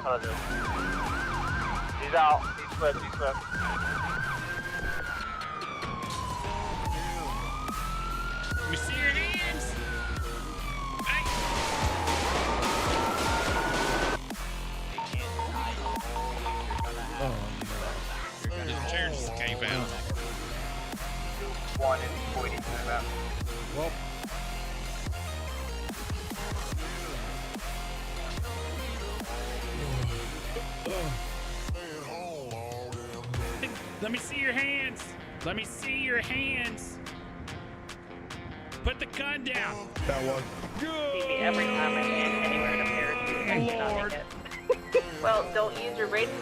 front of them. He's out. He's slipped. He's slipped. Let me see your hands. Hey. The chair just came out. 1 and 40 came out. Well. Let me see your hands. Let me see your hands. Put the gun down. That was good. See me every time I land anywhere in a parachute. I cannot make it. Well, don't use your radio.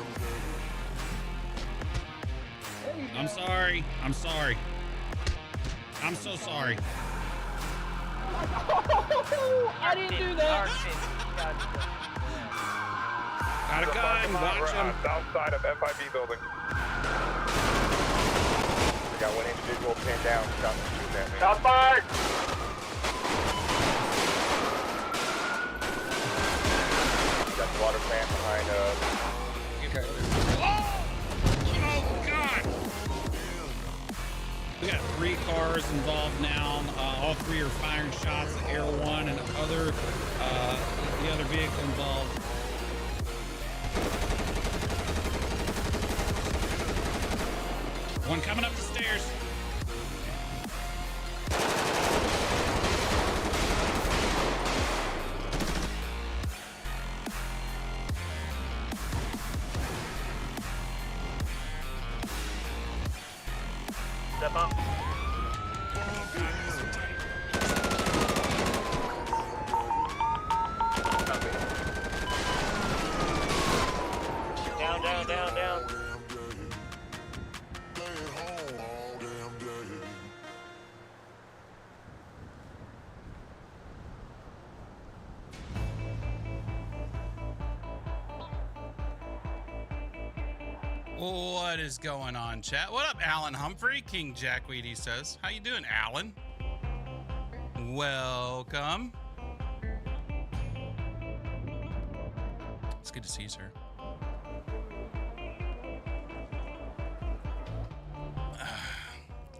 I'm sorry. I'm sorry. I'm so sorry. I didn't do that. Got a gun. Watch him. South side of FIB building. We got one individual pinned down. Stop and shoot at me. Stop fire! Got the water plant behind Okay. Oh, God! We got 3 cars involved now. All 3 are firing shots at Air 1 and the other vehicle involved. One coming up the stairs. Step up. Down, down, down, down. What is going on, chat? What up, Alan Humphrey? King Jack WOTD says. How you doing, Alan? Welcome. It's good to see you, sir.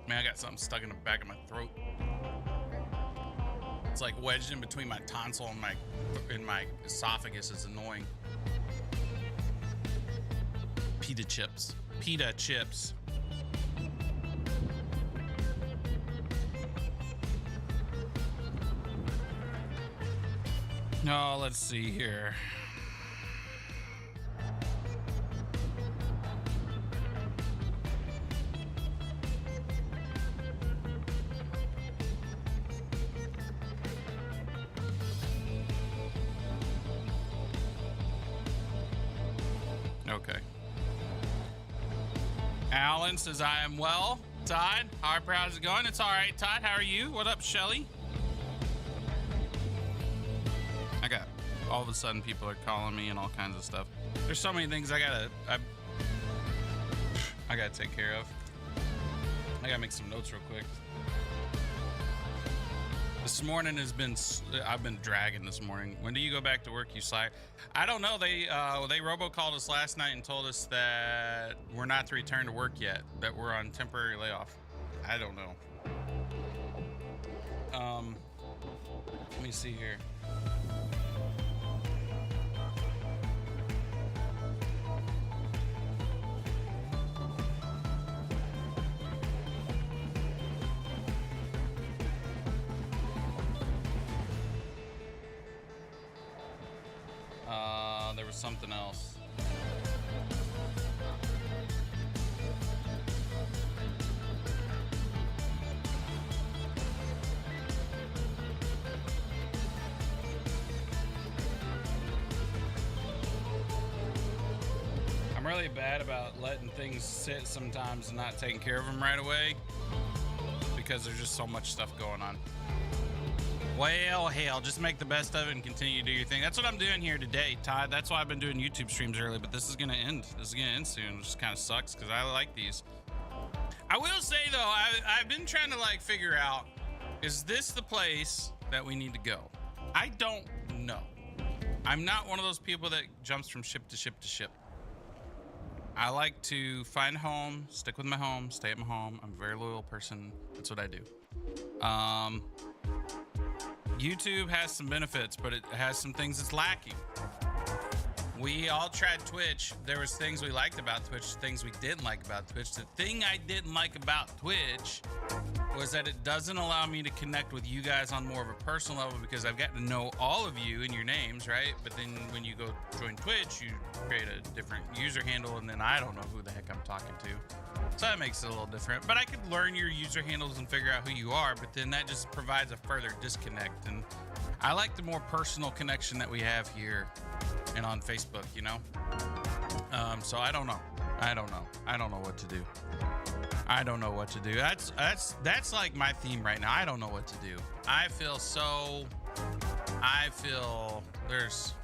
Man, I got something stuck in the back of my throat. It's like wedged in between my tonsil and my esophagus. It's annoying. Pita chips. Pita chips. No, let's see here. Okay. Alan says, I am well. Todd, Harper, how's it going? It's all right, Todd. How are you? What up, Shelly? I got, all of a sudden, people are calling me and all kinds of stuff. There's so many things I gotta take care of. I gotta make some notes real quick. This morning I've been dragging this morning. When do you go back to work, you slack? I don't know. They robocalled us last night and told us that we're not to return to work yet, that we're on temporary layoff. I don't know. Let me see here. There was something else. I'm really bad about letting things sit sometimes and not taking care of them right away because there's just so much stuff going on. Well, hell, just make the best of it and continue to do your thing. That's what I'm doing here today, Todd. That's why I've been doing YouTube streams early, but this is going to end. This is going to end soon, which kind of sucks because I like these. I will say, though, I've been trying to, like, figure out, is this the place that we need to go? I don't know. I'm not one of those people that jumps from ship to ship to ship. I like to find home, stick with my home, stay at my home. I'm a very loyal person. That's what I do. YouTube has some benefits, but it has some things it's lacking. We all tried Twitch. There was things we liked about Twitch, things we didn't like about Twitch. The thing I didn't like about Twitch was that it doesn't allow me to connect with you guys on more of a personal level because I've gotten to know all of you and your names, right? But then when you go join Twitch, you create a different user handle, and then I don't know who the heck I'm talking to. So that makes it a little different. But I could learn your user handles and figure out who you are, but then that just provides a further disconnect. And I like the more personal connection that we have here and on Facebook, you know? So I don't know. I don't know what to do. I don't know what to do. That's like my theme right now. I don't know what to do. I feel there's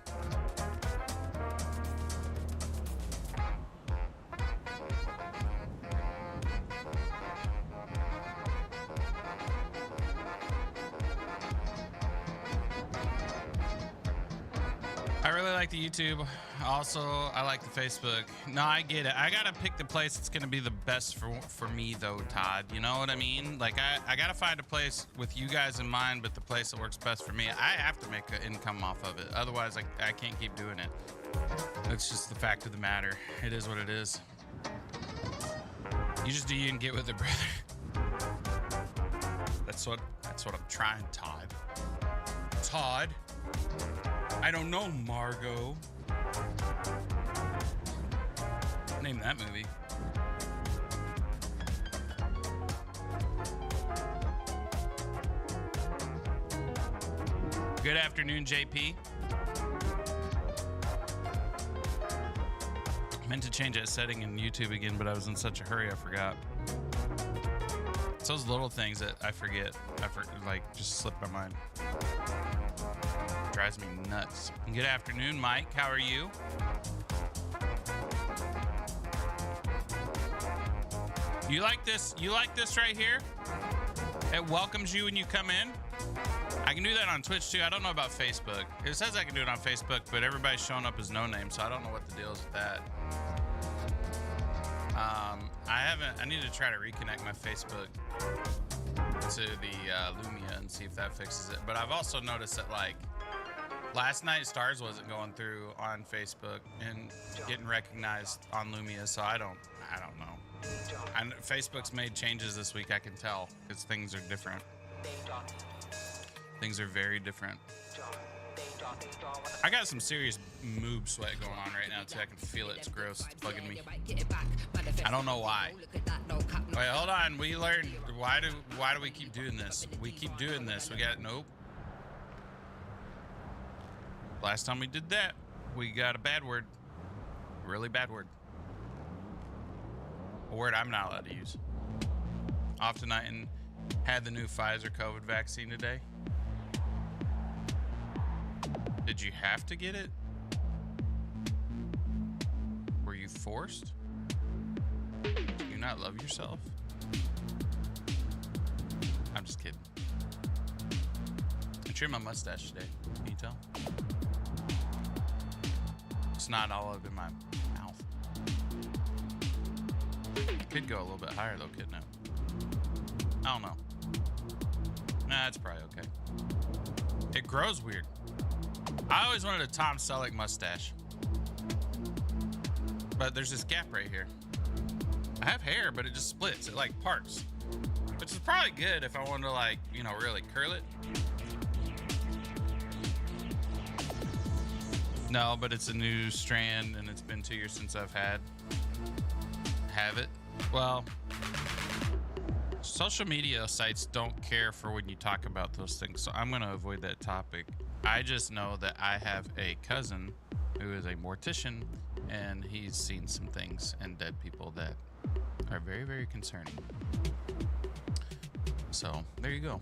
I really like the YouTube. Also, I like the Facebook. No, I get it. I gotta pick the place that's gonna be the best for me though, Todd. You know what I mean? Like I gotta find a place with you guys in mind, but the place that works best for me. I have to make an income off of it. Otherwise, I can't keep doing it. That's just the fact of the matter. It is what it is. You just do you and get with it, brother. That's what I'm trying, Todd. Todd. I don't know, Margot. Name that movie. Good afternoon, JP. Meant to change that setting in YouTube again, but I was in such a hurry I forgot. It's those little things that I forget. Like, just slip my mind. Drives me nuts. Good afternoon, Mike. How are you? You like this? You like this right here? It welcomes you when you come in. I can do that on Twitch too. I don't know about Facebook. It says I can do it on Facebook, but everybody's showing up as no name, so I don't know what the deal is with that. I need to try to reconnect my Facebook to the Lumia and see if that fixes it. But I've also noticed that, like, last night stars wasn't going through on Facebook and getting recognized on Lumia, so I don't know. And Facebook's made changes this week, I can tell, because things are different. Things are very different. I got some serious moob sweat going on right now too. I can feel it. It's gross. It's bugging me. I don't know why. Wait, hold on. We learned why do we keep doing this? We keep doing this. We got nope. Last time we did that, we got a bad word. Really bad word. A word I'm not allowed to use. Off tonight and had the new Pfizer COVID vaccine today. Did you have to get it? Were you forced? Do you not love yourself? I'm just kidding. I trimmed my mustache today. Can you tell? It's not all up in my mouth. It could go a little bit higher though, couldn't it? I don't know. Nah, it's probably okay. It grows weird. I always wanted a Tom Selleck mustache. But there's this gap right here. I have hair, but it just splits. It like parts. Which is probably good if I wanted to, like, you know, really curl it. No, but it's a new strand and it's been 2 years since I've have it. Well, social media sites don't care for when you talk about those things, so I'm going to avoid that topic. I just know that I have a cousin who is a mortician, and he's seen some things and dead people that are very, very concerning. So there you go.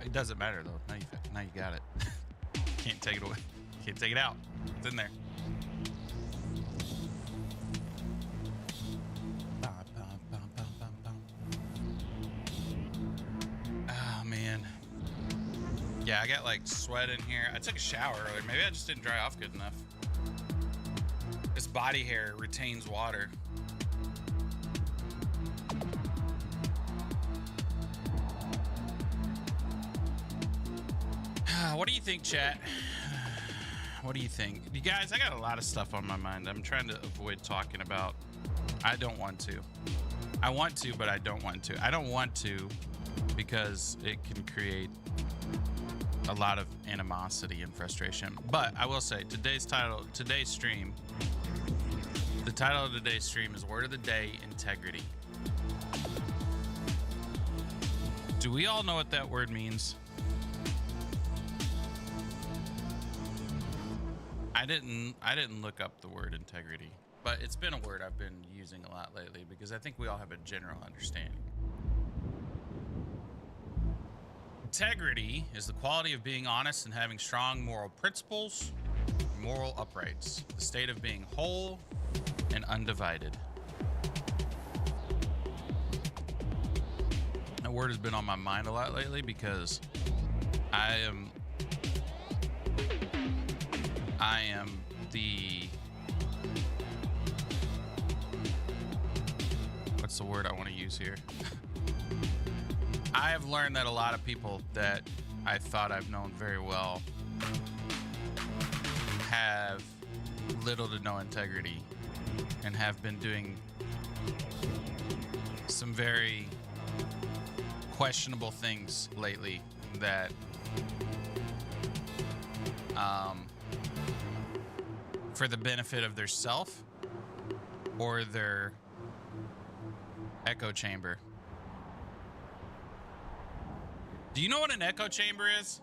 It doesn't matter though. Now you got it. Can't take it away. Can't take it out. It's in there. I got like sweat in here. I took a shower earlier. Maybe I just didn't dry off good enough. This body hair retains water. What do you think, chat? What do you think? You guys, I got a lot of stuff on my mind. I'm trying to avoid talking about. I don't want to. I want to, but I don't want to. I don't want to because it can create a lot of animosity and frustration. But I will say, today's stream, the title of today's stream is Word of the Day, Integrity. Do we all know what that word means? I didn't look up the word integrity, but it's been a word I've been using a lot lately because I think we all have a general understanding. Integrity is the quality of being honest and having strong moral principles, moral uprights, the state of being whole and undivided. That word has been on my mind a lot lately because I am the, what's the word I want to use here? I have learned that a lot of people that I thought I've known very well have little to no integrity and have been doing some very questionable things lately that for the benefit of their self or their echo chamber. Do you know what an echo chamber is?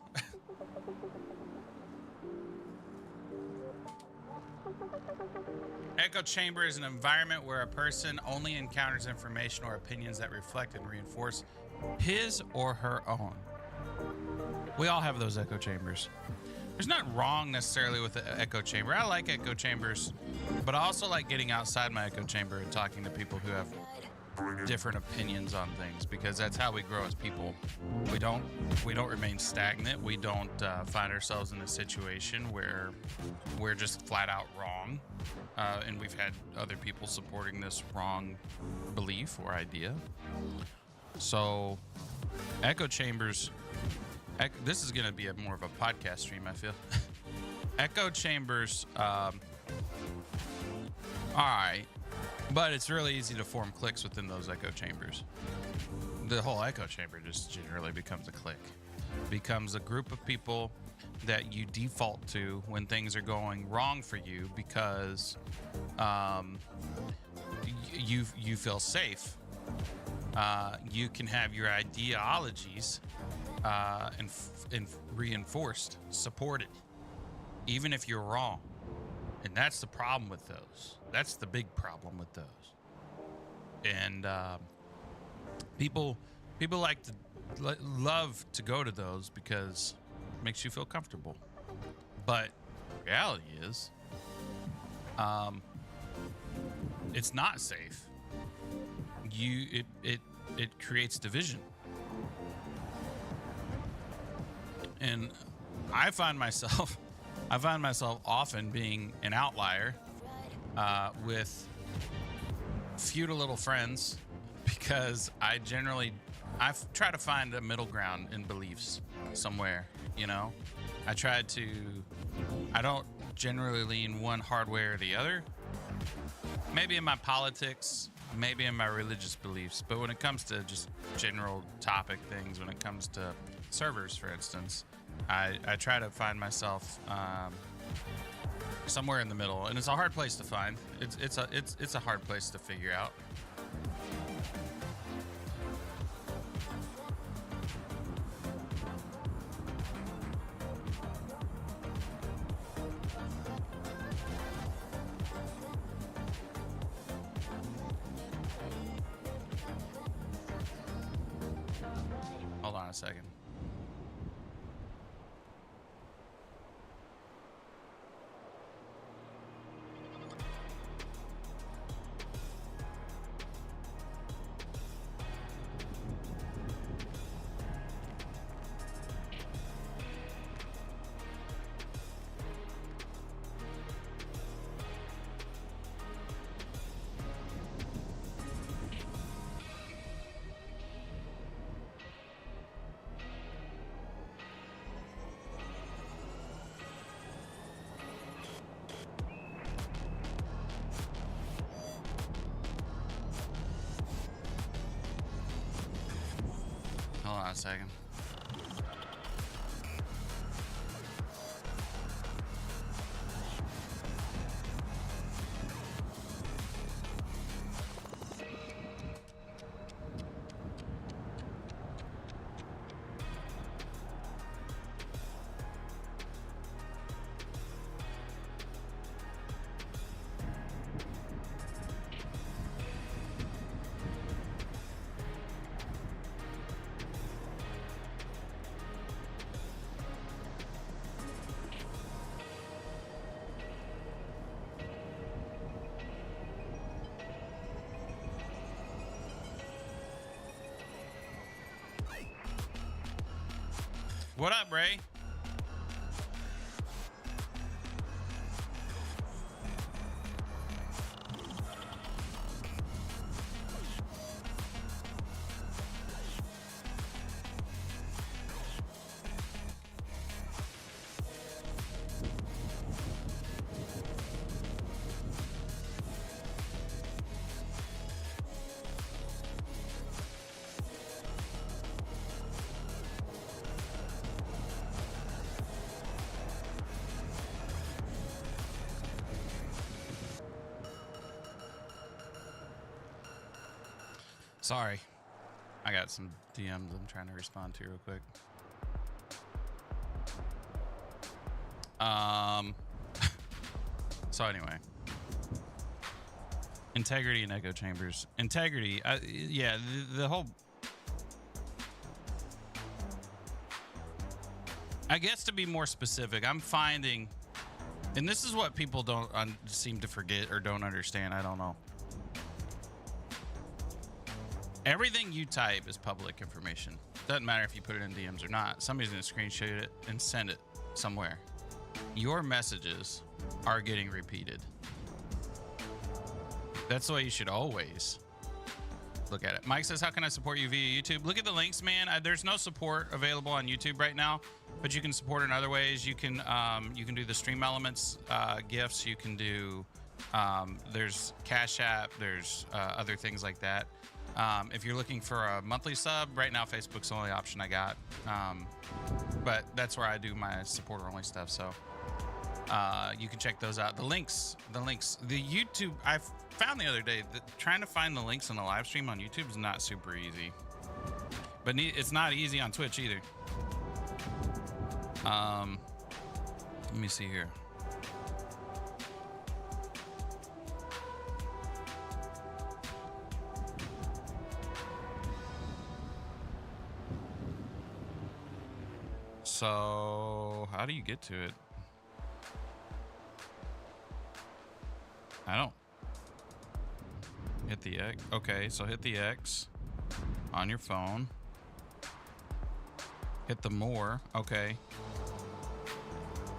Echo chamber is an environment where a person only encounters information or opinions that reflect and reinforce his or her own. We all have those echo chambers. There's nothing wrong necessarily with the echo chamber. I like echo chambers, but I also like getting outside my echo chamber and talking to people who have different opinions on things, because that's how we grow as people. We don't remain stagnant. We don't find ourselves in a situation where we're just flat out wrong, and we've had other people supporting this wrong belief or idea. So echo chambers, this is going to be more of a podcast stream, I feel. Echo chambers, all right, but it's really easy to form cliques within those echo chambers. The whole echo chamber just generally becomes a clique, becomes a group of people that you default to when things are going wrong for you, because you feel safe. You can have your ideologies and reinforced, supported, even if you're wrong. And that's the problem with those. That's the big problem with those. And people like to love to go to those because it makes you feel comfortable. But reality is, it's not safe. It creates division. And I find myself often being an outlier with few to little friends, because I try to find a middle ground in beliefs somewhere, you know? I don't generally lean one hard way or the other. Maybe in my politics, maybe in my religious beliefs, but when it comes to just general topic things, when it comes to servers, for instance, I try to find myself somewhere in the middle, and it's a hard place to find. It's a hard place to figure out. Hold on a second. a second. What up, Ray? Sorry. I got some DMs I'm trying to respond to real quick. So anyway. Integrity and echo chambers. Integrity, yeah, the whole... I guess to be more specific, I'm finding... And this is what people don't seem to forget or don't understand, I don't know. Everything you type is public information. Doesn't matter if you put it in DMs or not. Somebody's gonna screenshot it and send it somewhere. Your messages are getting repeated. That's the way you should always look at it. Mike says, how can I support you via YouTube? Look at the links, man. There's no support available on YouTube right now, but you can support in other ways. You can do the stream elements gifts. You can do, there's Cash App. There's other things like that. If you're looking for a monthly sub, right now Facebook's the only option I got. But that's where I do my supporter only stuff. So you can check those out. The links, the YouTube, I found the other day that trying to find the links in the live stream on YouTube is not super easy. But it's not easy on Twitch either. Let me see here. So, how do you get to it? I don't. Hit the X. Okay, so hit the X on your phone. Hit the more. Okay.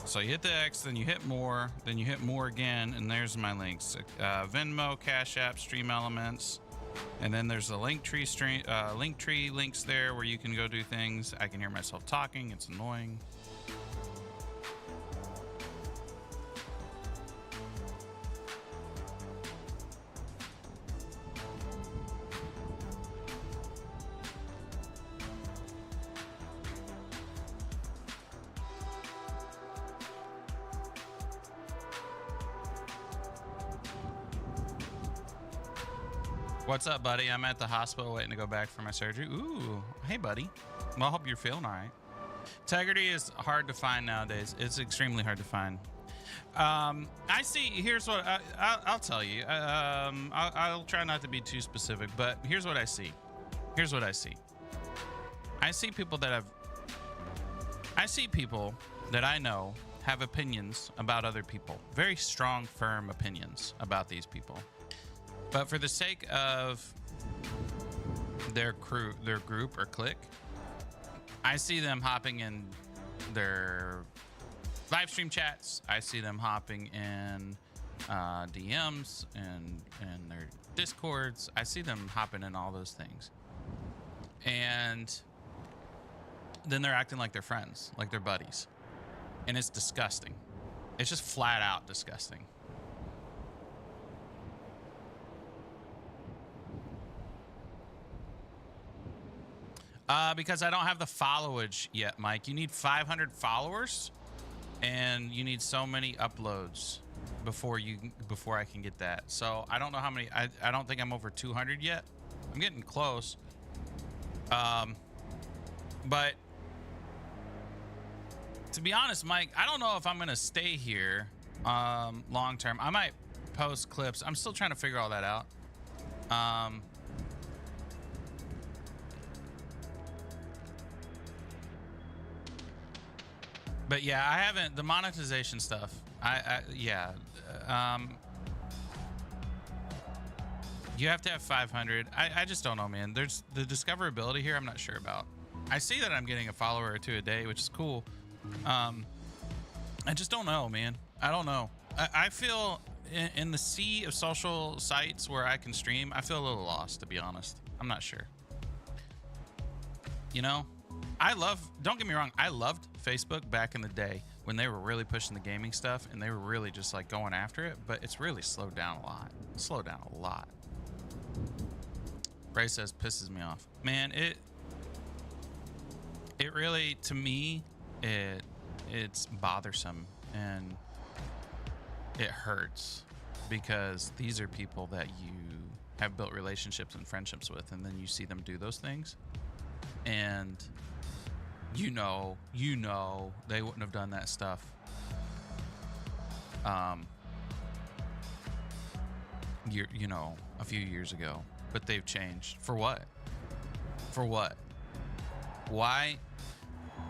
So you hit the X, then you hit more, then you hit more again, and there's my links. Venmo, Cash App, Stream Elements. And then there's the Linktree links there where you can go do things. I can hear myself talking. It's annoying. What's up, buddy? I'm at the hospital waiting to go back for my surgery. Ooh, hey, buddy. Well, I hope you're feeling all right. Integrity is hard to find nowadays. It's extremely hard to find. I see, here's what I'll tell you. I'll try not to be too specific, but here's what I see. Here's what I see. I see people that I know have opinions about other people. Very strong, firm opinions about these people. But for the sake of their crew, their group or clique, I see them hopping in their live stream chats. I see them hopping in DMs and their Discords. I see them hopping in all those things. And then they're acting like they're friends, like they're buddies. And it's disgusting. It's just flat out disgusting. Because I don't have the followage yet, Mike. You need 500 followers, and you need so many uploads before I can get that. So I don't know how many. I don't think I'm over 200 yet. I'm getting close. But to be honest, Mike, I don't know if I'm gonna stay here long term. I might post clips. I'm still trying to figure all that out. But yeah, I haven't, the monetization stuff. Yeah. You have to have 500. I just don't know, man. There's the discoverability here. I'm not sure about. I see that I'm getting a follower or two a day, which is cool. I just don't know, man. I don't know. I feel in the sea of social sites where I can stream, I feel a little lost, to be honest. I'm not sure. You know, don't get me wrong, I loved Facebook back in the day when they were really pushing the gaming stuff and they were really just like going after it, but it's really slowed down a lot. Ray says pisses me off. Man, it really, to me, it's bothersome and it hurts because these are people that you have built relationships and friendships with, and then you see them do those things, and you know they wouldn't have done that stuff you know, a few years ago, but they've changed. For what? Why?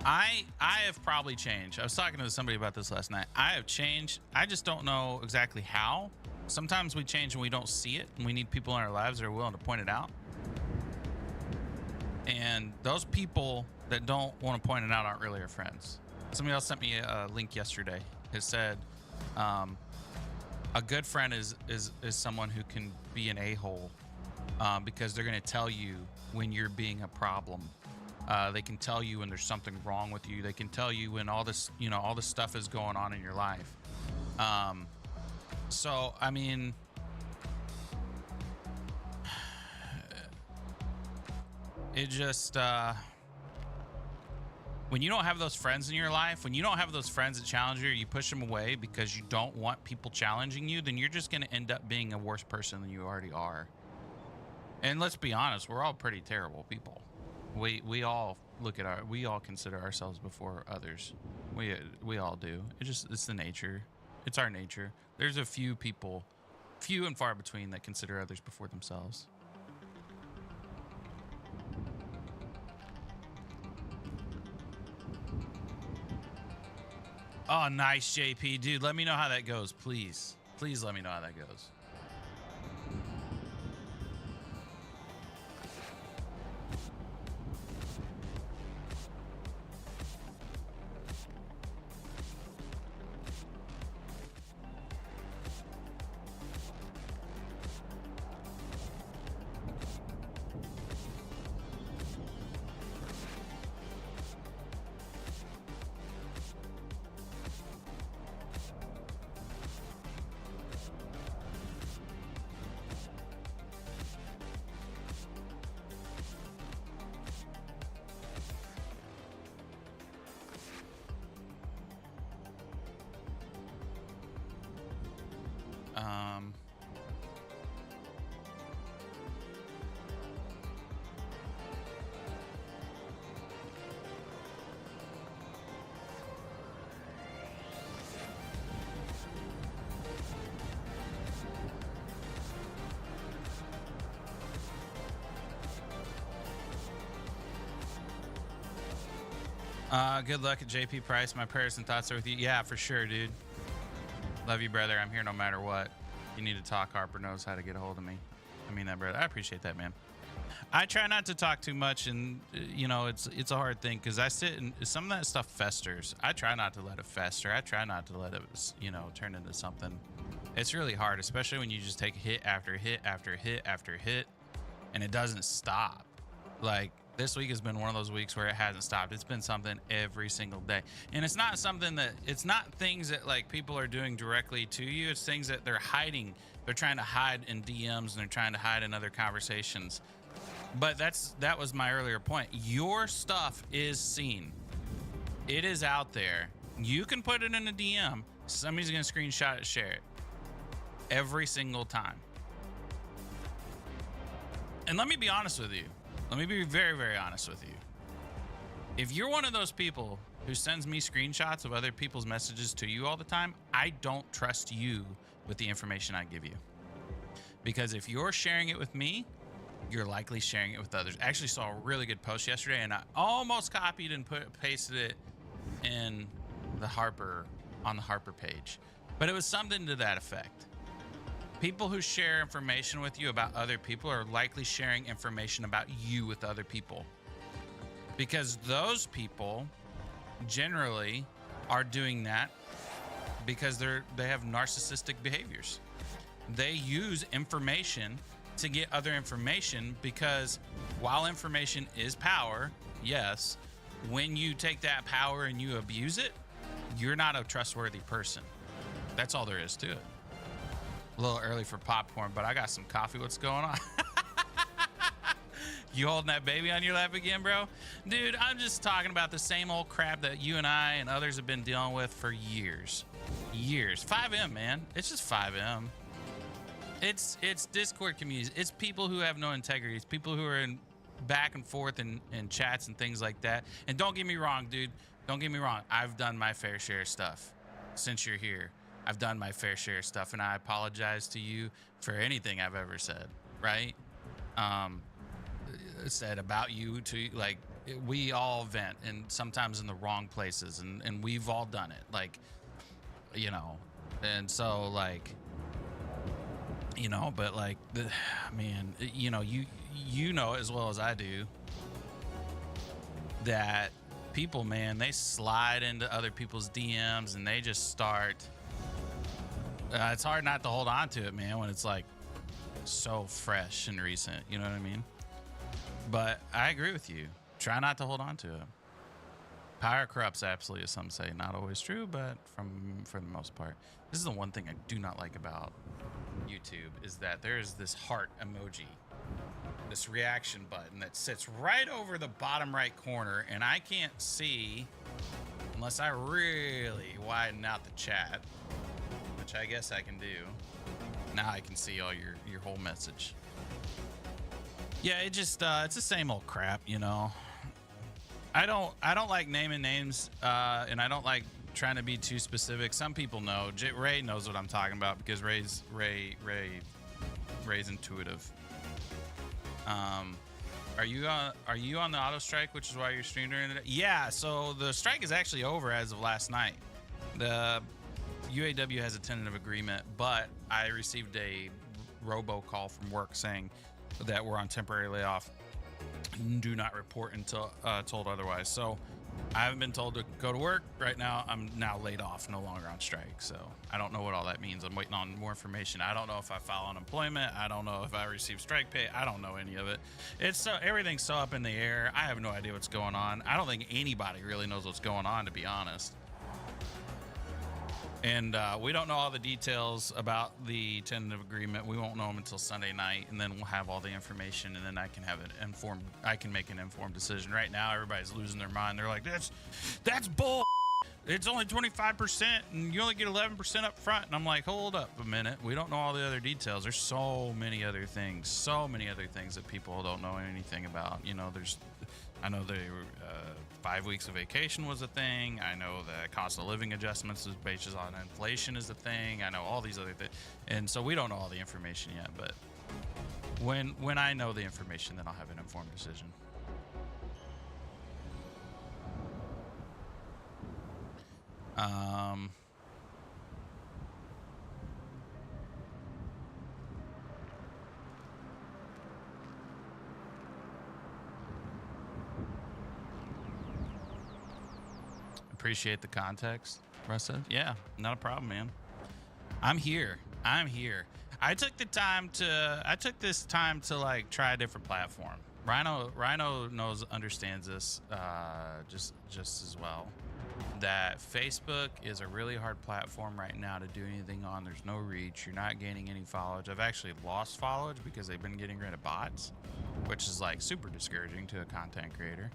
I have probably changed. I was talking to somebody about this last night. I have changed. I just don't know exactly how. Sometimes we change and we don't see it, and we need people in our lives that are willing to point it out. And those people that don't want to point it out aren't really our friends. Somebody else sent me a link yesterday. It said, a good friend is someone who can be an a-hole because they're going to tell you when you're being a problem. They can tell you when there's something wrong with you. They can tell you when all this stuff is going on in your life. So, I mean, it just, when you don't have those friends in your life, when you don't have those friends that challenge you, you push them away because you don't want people challenging you, then you're just going to end up being a worse person than you already are. And let's be honest, we're all pretty terrible people. We all we all consider ourselves before others. We all do. It's the nature. It's our nature. There's a few people, few and far between, that consider others before themselves. Oh, nice, JP. Dude, let me know how that goes, please. Please let me know how that goes. Good luck at JP Price. My prayers and thoughts are with you. Yeah, for sure, dude. Love you, brother. I'm here no matter what. You need to talk. Harper knows how to get a hold of me. I mean that, brother. I appreciate that, man. I try not to talk too much, and you know, it's a hard thing because I sit and some of that stuff festers. I try not to let it fester. I try not to let it, you know, turn into something. It's really hard, especially when you just take hit after hit after hit after hit, and it doesn't stop. Like, this week has been one of those weeks where it hasn't stopped. It's been something every single day. And it's not something that, it's not things that like people are doing directly to you. It's things that they're hiding. They're trying to hide in DMs and they're trying to hide in other conversations. But that was my earlier point. Your stuff is seen. It is out there. You can put it in a DM. Somebody's going to screenshot it, share it. Every single time. And let me be honest with you. Let me be very, very honest with you. If you're one of those people who sends me screenshots of other people's messages to you all the time, I don't trust you with the information I give you. Because if you're sharing it with me, you're likely sharing it with others. I actually saw a really good post yesterday, and I almost copied and pasted it in the Harper, on the Harper page. But it was something to that effect. People who share information with you about other people are likely sharing information about you with other people. Because those people generally are doing that because they have narcissistic behaviors. They use information to get other information, because while information is power, yes, when you take that power and you abuse it, you're not a trustworthy person. That's all there is to it. A little early for popcorn, but I got some coffee. What's going on? You holding that baby on your lap again, bro? Dude, I'm just talking about the same old crap that you and I and others have been dealing with for years. Years. 5M, man. It's just 5M. It's Discord communities. It's people who have no integrity. It's people who are in back and forth in chats and things like that. And don't get me wrong, dude. Don't get me wrong. I've done my fair share of stuff since you're here. I've done my fair share of stuff, and I apologize to you for anything I've ever said, right? Said about you to, like, we all vent, and sometimes in the wrong places, and we've all done it, like, you know. And so, like, you know, but like, man, you know, you know as well as I do that people, man, they slide into other people's DMs and they just start. It's hard not to hold on to it, man, when it's like so fresh and recent. You know what I mean? But I agree with you. Try not to hold on to it. Power corrupts, absolutely, as some say. Not always true, but for the most part. This is the one thing I do not like about YouTube, is that there's this heart emoji, this reaction button that sits right over the bottom right corner, and I can't see unless I really widen out the chat, which I guess I can do. Now I can see all your whole message. Yeah, it just it's the same old crap, you know. I don't like naming names, and I don't like trying to be too specific. Some people know. Ray knows what I'm talking about, because Ray's intuitive. Are you on the auto strike, which is why you're streaming during the day? Yeah, so the strike is actually over as of last night. The UAW has a tentative agreement, but I received a robocall from work saying that we're on temporary layoff. Do not report until told otherwise. So I haven't been told to go to work right now. I'm now laid off, no longer on strike. So I don't know what all that means. I'm waiting on more information. I don't know if I file unemployment. I don't know if I receive strike pay. I don't know any of it. It's everything's so up in the air. I have no idea what's going on. I don't think anybody really knows what's going on, to be honest. And we don't know all the details about the tentative agreement. We won't know them until Sunday night, and then we'll have all the information, and then I can make an informed decision. Right now, everybody's losing their mind. They're like, that's bull. It's only 25%, and you only get 11% up front. And I'm like, hold up a minute. We don't know all the other details. There's so many other things that people don't know anything about. You know, I know the 5 weeks of vacation was a thing. I know the cost of living adjustments is based on inflation is a thing. I know all these other things. And so we don't know all the information yet, but when I know the information, then I'll have an informed decision. Appreciate the context, Russ said. Yeah, not a problem, man. I'm here. I took this time to like try a different platform. Rhino understands this just as well. that Facebook is a really hard platform right now to do anything on. There's no reach. You're not gaining any followage. I've actually lost followage because they've been getting rid of bots, which is like super discouraging to a content creator.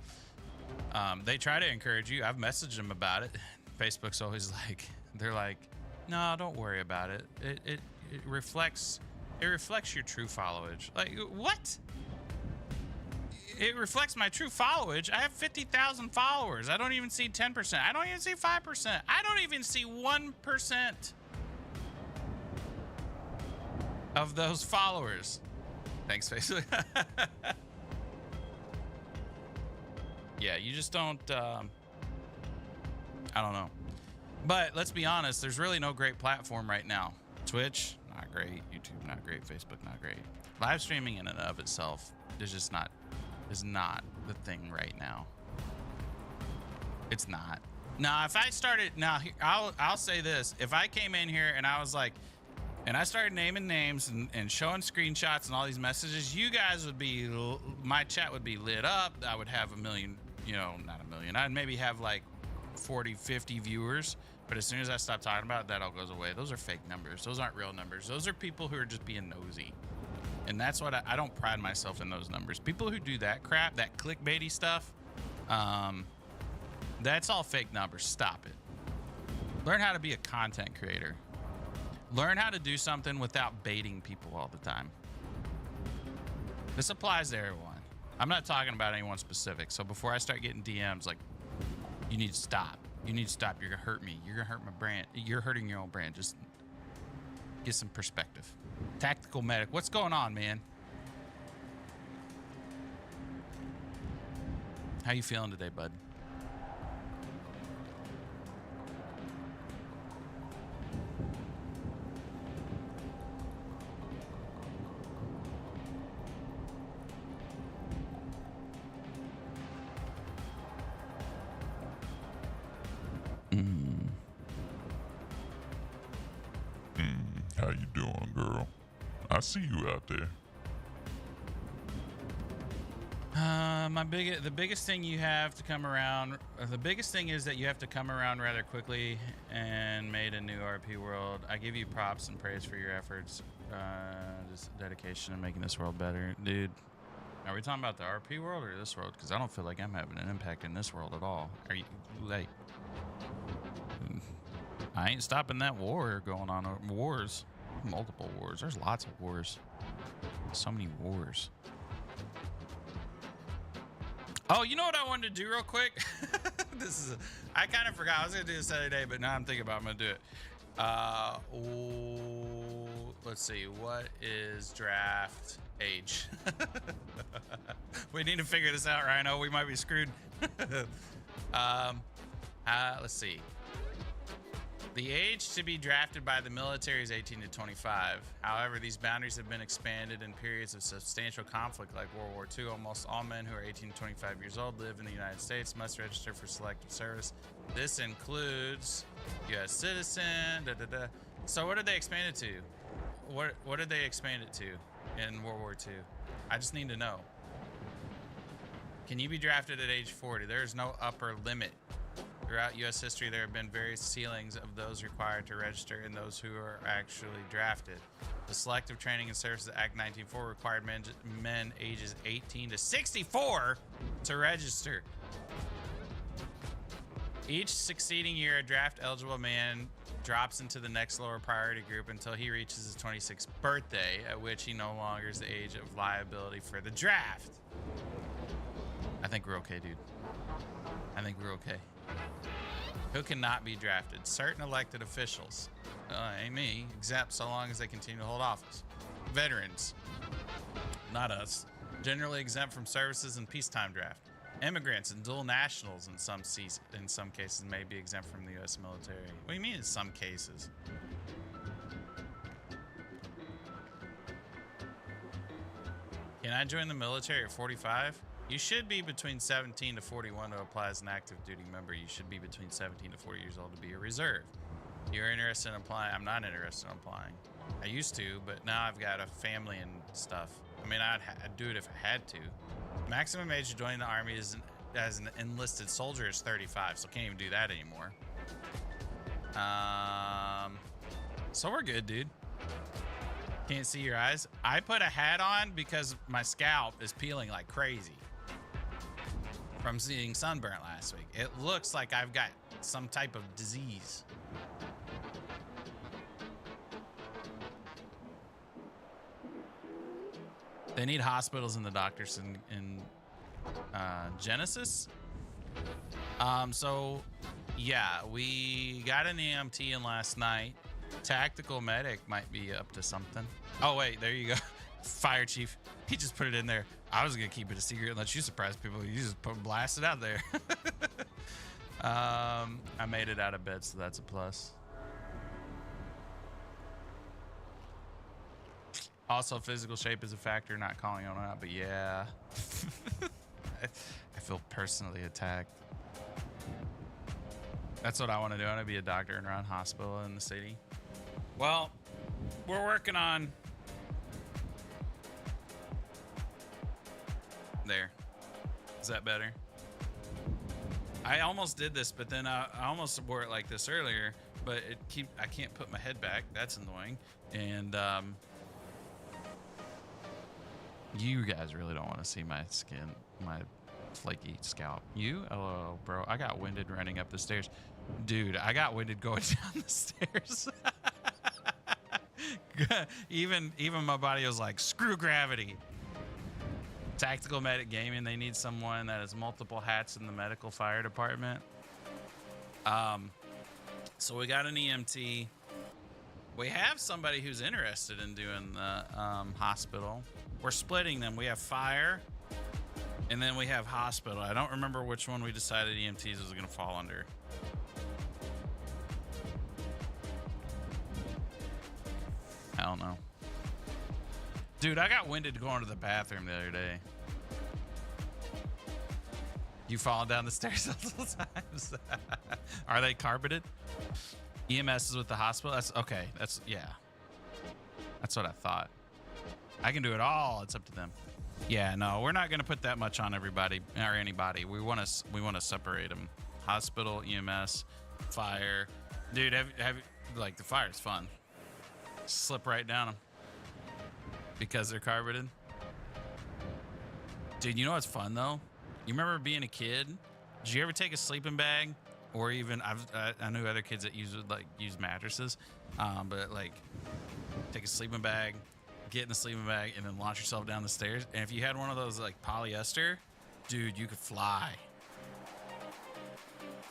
They try to encourage you. I've messaged them about it. Facebook's always like, they're like, no, don't worry about it. It reflects your true followage. Like, what? It reflects my true followage. I have 50,000 followers. I don't even see 10%. I don't even see 5%. I don't even see 1% of those followers. Thanks, Facebook. Yeah, you just don't, I don't know. But let's be honest, there's really no great platform right now. Twitch, not great. YouTube, not great. Facebook, not great. Live streaming in and of itself is not the thing right now. It's not. Now, if I started, I'll say this. If I came in here and I was like, and I started naming names and showing screenshots and all these messages, you guys would be, my chat would be lit up. I would have 1 million, not 1 million. I'd maybe have like 40, 50 viewers. But as soon as I stop talking about it, that all goes away. Those are fake numbers. Those aren't real numbers. Those are people who are just being nosy. And that's what I don't pride myself in those numbers. People who do that crap, that clickbaity stuff, that's all fake numbers. Stop it. Learn how to be a content creator. Learn how to do something without baiting people all the time. This applies to everyone. I'm not talking about anyone specific. So before I start getting DMs like, you need to stop. You need to stop. You're going to hurt me. You're going to hurt my brand. You're hurting your own brand. Just get some perspective. Tactical medic. What's going on, man? How you feeling today, bud? How you doing, girl? I see you out there. The biggest thing you have to come around, the biggest thing is that you have to come around rather quickly and made a new RP world. I give you props and praise for your efforts, just dedication in making this world better. Dude, are we talking about the RP world or this world? Because I don't feel like I'm having an impact in this world at all. Are you, like, I ain't stopping that war going on. Wars. Multiple wars. There's lots of wars. So many wars. Oh, you know what I wanted to do real quick? I kind of forgot. I was going to do this the other day, but now I'm thinking about it. I'm going to do it. Let's see. What is draft age? We need to figure this out, Rhino. We might be screwed. Let's see. The age to be drafted by the military is 18 to 25. However, these boundaries have been expanded in periods of substantial conflict like World War II. Almost all men who are 18 to 25 years old live in the United States, must register for selective service. This includes U.S. citizen, So what did they expand it to? What did they expand it to in World War II? I just need to know. Can you be drafted at age 40? There is no upper limit. Throughout U.S. history, there have been various ceilings of those required to register and those who are actually drafted. The Selective Training and Services Act 1904 required men ages 18 to 64 to register. Each succeeding year, a draft-eligible man drops into the next lower priority group until he reaches his 26th birthday, at which he no longer is the age of liability for the draft. I think we're okay, dude. I think we're okay. Who cannot be drafted? Certain elected officials. Ain't me. Exempt so long as they continue to hold office. Veterans. Not us. Generally exempt from services and peacetime draft. Immigrants and dual nationals in some cases may be exempt from the U.S. military. What do you mean in some cases? Can I join the military at 45? You should be between 17 to 41 to apply as an active duty member. You should be between 17 to 40 years old to be a reserve. You're interested in applying? I'm not interested in applying. I used to, but now I've got a family and stuff. I mean, I'd do it if I had to. Maximum age to join the Army is as an enlisted soldier is 35, so can't even do that anymore. So we're good, dude. Can't see your eyes. I put a hat on because my scalp is peeling like crazy from seeing sunburn last week. It looks like I've got some type of disease. They need hospitals and the doctors in Genesis. So yeah, we got an EMT in last night. Tactical medic might be up to something. Oh wait, there you go. Fire chief. He just put it in there. I was gonna keep it a secret and let you surprise people. You just blast it out there. I made it out of bed, so that's a plus. Also, physical shape is a factor, not calling on it out, but yeah. I feel personally attacked. That's what I want to do. I want to be a doctor and run a hospital in the city. Well, we're working on... There. Is that better? I almost did this, but then I almost wore it like this earlier, but I can't put my head back. That's annoying. And you guys really don't want to see my skin, my flaky scalp. You? Oh, bro, I got winded running up the stairs. Dude, I got winded going down the stairs. even my body was like, screw gravity. Tactical medic gaming, they need someone that has multiple hats in the medical fire department. So we got an EMT. We have somebody who's interested in doing the hospital. We're splitting them. We have fire, and then we have hospital. I don't remember which one we decided EMTs was going to fall under. I don't know. Dude, I got winded going to the bathroom the other day. You falling down the stairs multiple times. Are they carpeted? EMS is with the hospital? That's okay. That's, yeah. That's what I thought. I can do it all. It's up to them. Yeah, no, we're not going to put that much on everybody or anybody. We want to separate them. Hospital, EMS, fire. Dude, like the fire's fun. Slip right down them. Because they're carpeted. Dude, you know what's fun though? You remember being a kid? Did you ever take a sleeping bag? Or even, I knew other kids that use mattresses. But like, take a sleeping bag, get in the sleeping bag, and then launch yourself down the stairs. And if you had one of those like polyester, dude, you could fly.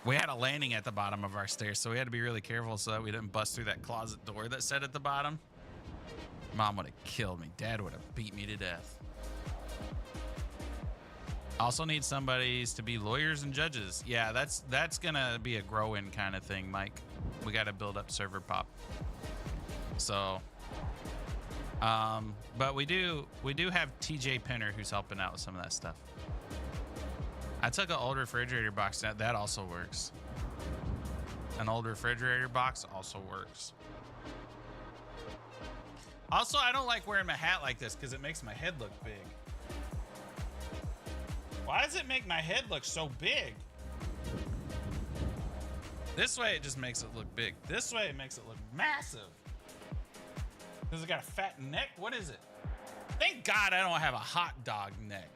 We had a landing at the bottom of our stairs, so we had to be really careful so that we didn't bust through that closet door that said at the bottom. Mom would have killed me. Dad would have beat me to death. Also need somebody to be lawyers and judges. Yeah, that's gonna be a grow-in kind of thing, Mike. We got to build up server pop. So, but we do have TJ Pinner who's helping out with some of that stuff. I took an old refrigerator box. That also works. An old refrigerator box also works. Also, I don't like wearing my hat like this because it makes my head look big. Why does it make my head look so big? This way, it just makes it look big. This way, it makes it look massive. Because it got a fat neck? What is it? Thank God I don't have a hot dog neck.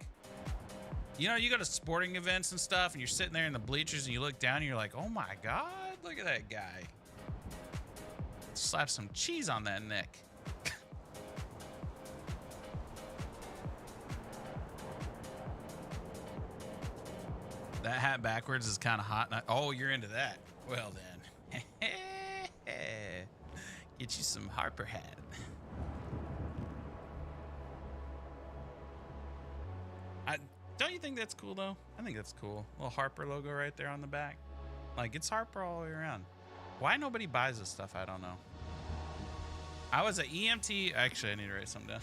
You know, you go to sporting events and stuff, and you're sitting there in the bleachers, and you look down, and you're like, oh my God, look at that guy. Slap some cheese on that neck. That hat backwards is kind of hot. Oh, you're into that. Well then. Get you some Harper hat. Don't you think that's cool though? I think that's cool. Little Harper logo right there on the back. Like, it's Harper all the way around. Why nobody buys this stuff, I don't know. I was an EMT. Actually, I need to write something down.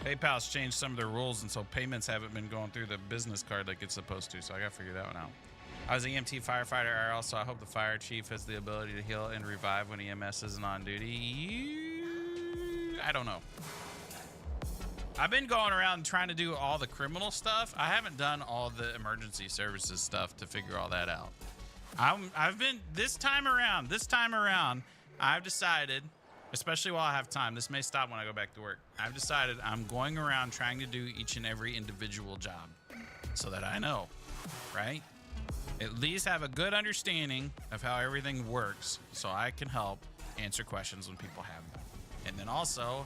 PayPal's changed some of their rules, and so payments haven't been going through the business card like it's supposed to, so I gotta figure that one out. I was an EMT firefighter IRL, so I hope the fire chief has the ability to heal and revive when EMS isn't on duty. I don't know. I've been going around trying to do all the criminal stuff. I haven't done all the emergency services stuff to figure all that out. I've been this time around, I've decided, especially while I have time, this may stop when I go back to work. I've decided I'm going around trying to do each and every individual job so that I know, right? At least have a good understanding of how everything works so I can help answer questions when people have them. And then also,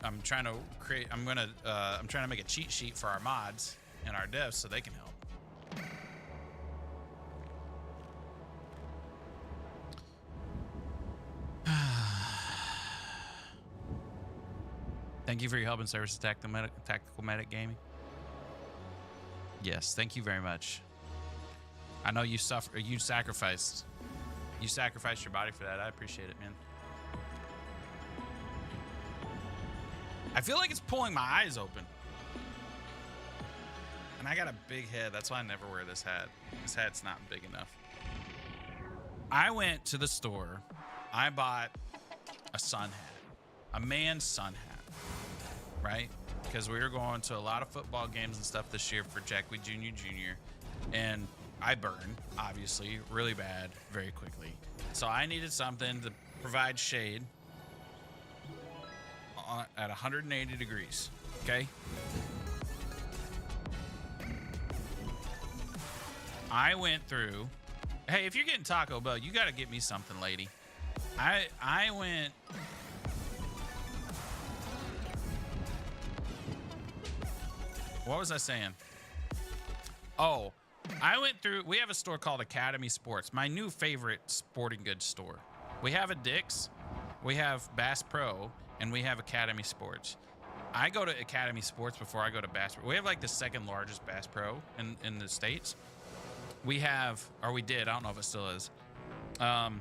I'm trying to create, I'm trying to make a cheat sheet for our mods and our devs so they can help. Thank you for your help and service to Tactical Medic Gaming. Yes, thank you very much. I know you sacrificed your body for that. I appreciate it, man. I feel like it's pulling my eyes open. And I got a big head. That's why I never wear this hat. This hat's not big enough. I went to the store. I bought a sun hat. A man's sun hat. Right? Because we were going to a lot of football games and stuff this year for Jackwee Jr. And I burn, obviously, really bad, very quickly. So I needed something to provide shade at 180 degrees, okay? I went through, hey, if you're getting Taco Bell, you gotta get me something, lady. I went, what was I saying? Oh, I went through, we have a store called Academy Sports, my new favorite sporting goods store. We have a Dick's, we have Bass Pro, and we have Academy Sports. I go to Academy Sports before I go to Bass Pro. We have like the second largest Bass Pro in the States. We have, or we did, I don't know if it still is. And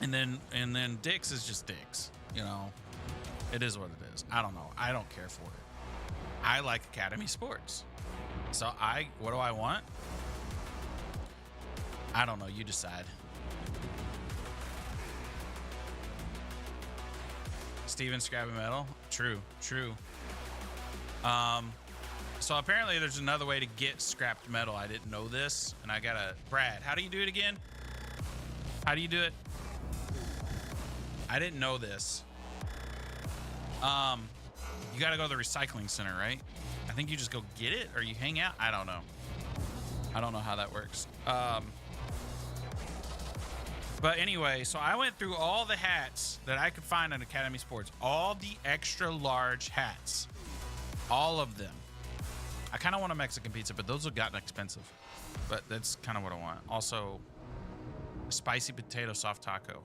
then Dick's is just Dick's, you know. It is what it is. I don't know. I don't care for it. I like Academy Sports. So what do I want? I don't know. You decide. Steven Scrappy Metal. True. So apparently there's another way to get scrapped metal. I didn't know this. And I gotta, Brad, how do you do it again? How do you do it? I didn't know this. You gotta go to the recycling center, right? I think you just go get it or you hang out. I don't know. I don't know how that works. But anyway, so I went through all the hats that I could find at Academy Sports. All the extra large hats. All of them. I kind of want a Mexican pizza, but those have gotten expensive. But that's kind of what I want. Also, a spicy potato soft taco.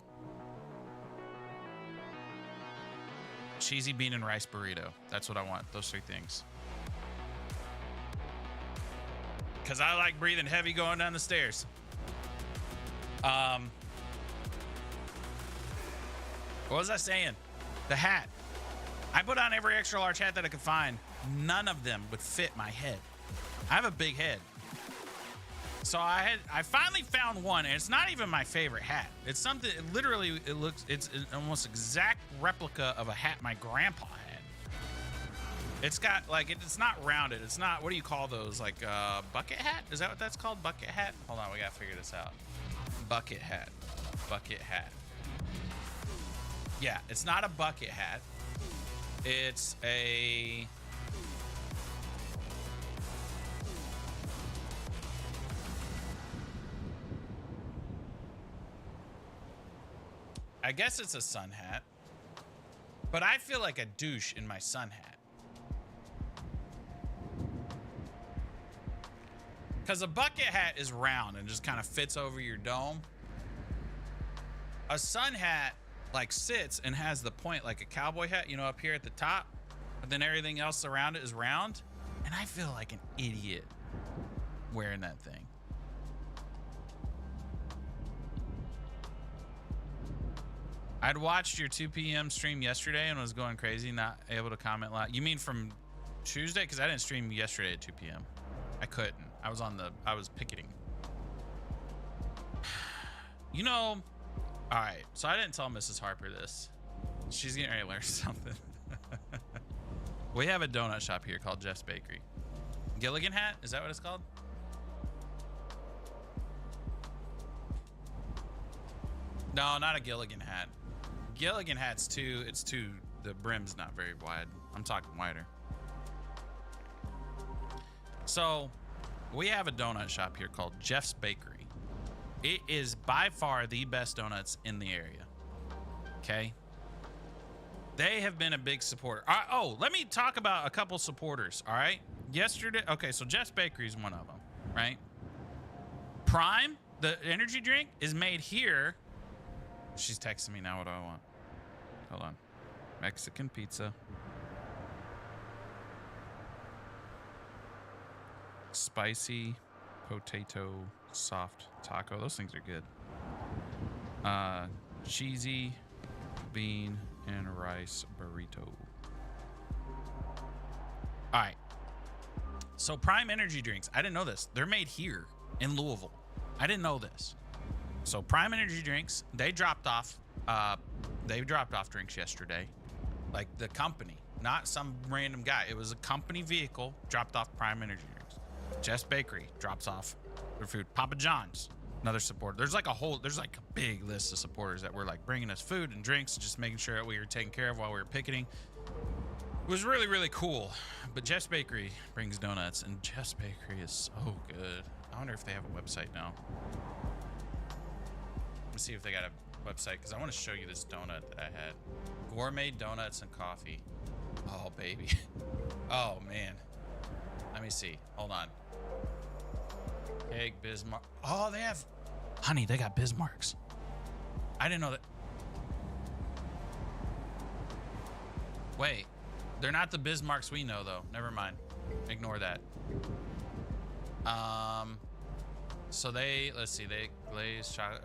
Cheesy bean and rice burrito. That's what I want. Those three things. Because I like breathing heavy going down the stairs. What was I saying? The hat. I put on every extra large hat that I could find. None of them would fit my head. I have a big head. So I finally found one, and it's not even my favorite hat. It's something, it's an almost exact replica of a hat my grandpa had. It's got, like, it's not rounded. It's not, what do you call those? Like, bucket hat? Is that what that's called? Bucket hat? Hold on, we gotta figure this out. Bucket hat. Bucket hat. Yeah, it's not a bucket hat. It's a... I guess it's a sun hat. But I feel like a douche in my sun hat. Because a bucket hat is round and just kind of fits over your dome. A sun hat like sits and has the point like a cowboy hat, you know, up here at the top. But then everything else around it is round. And I feel like an idiot wearing that thing. I'd watched your 2 p.m. stream yesterday and was going crazy, not able to comment live. You mean from Tuesday? Because I didn't stream yesterday at 2 p.m. I couldn't. I was picketing. You know, all right. So I didn't tell Mrs. Harper this. She's getting ready to learn something. We have a donut shop here called Jeff's Bakery. Gilligan Hat? Is that what it's called? No, not a Gilligan Hat. Gilligan Hat's the brim's not very wide. I'm talking wider. So we have a donut shop here called Jeff's Bakery. It is by far the best donuts in the area. Okay. They have been a big supporter. Oh, let me talk about a couple supporters. All right. Yesterday. Okay. So Jeff's Bakery is one of them, right? Prime, the energy drink, is made here. She's texting me now. What do I want? Hold on. Mexican pizza. Spicy potato soft taco. Those things are good. Cheesy bean and rice burrito. All right. So Prime energy drinks. I didn't know this. They're made here in Louisville. I didn't know this. So Prime energy drinks, they dropped off drinks yesterday. Like the company, not some random guy. It was a company vehicle dropped off Prime energy drinks. Jeff's Bakery drops off their food. Papa John's, another supporter. There's like a big list of supporters that were like bringing us food and drinks and just making sure that we were taken care of while we were picketing. It was really, really cool. But Jeff's Bakery brings donuts, and Jeff's Bakery is so good. I wonder if they have a website now. Let me see if they got a website, because I want to show you this donut that I had. Gourmet donuts and coffee. Oh, baby. Oh, man. Let me see. Hold on. Egg Bismarck. Oh, they have... Honey, they got Bismarcks. I didn't know that. Wait. They're not the Bismarcks we know, though. Never mind. Ignore that. So let's see, they glaze chocolate,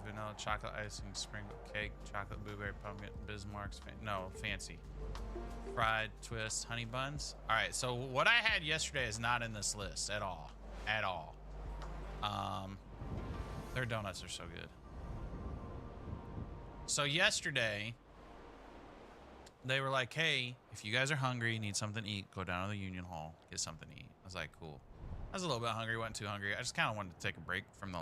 vanilla chocolate icing, sprinkle cake, chocolate blueberry pumpkin, Bismarck's, fancy. Fried twist, honey buns. All right, so what I had yesterday is not in this list at all, their donuts are so good. So yesterday, they were like, hey, if you guys are hungry, need something to eat, go down to the Union Hall, get something to eat. I was like, cool. I was a little bit hungry, wasn't too hungry. I just kind of wanted to take a break from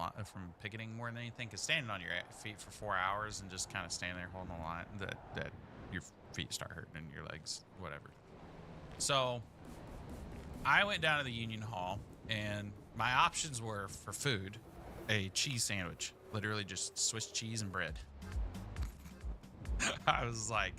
picketing more than anything, because standing on your feet for 4 hours and just kind of standing there holding the line, that your feet start hurting and your legs, whatever. So I went down to the Union Hall, and my options were for food, a cheese sandwich, literally just Swiss cheese and bread. I was like,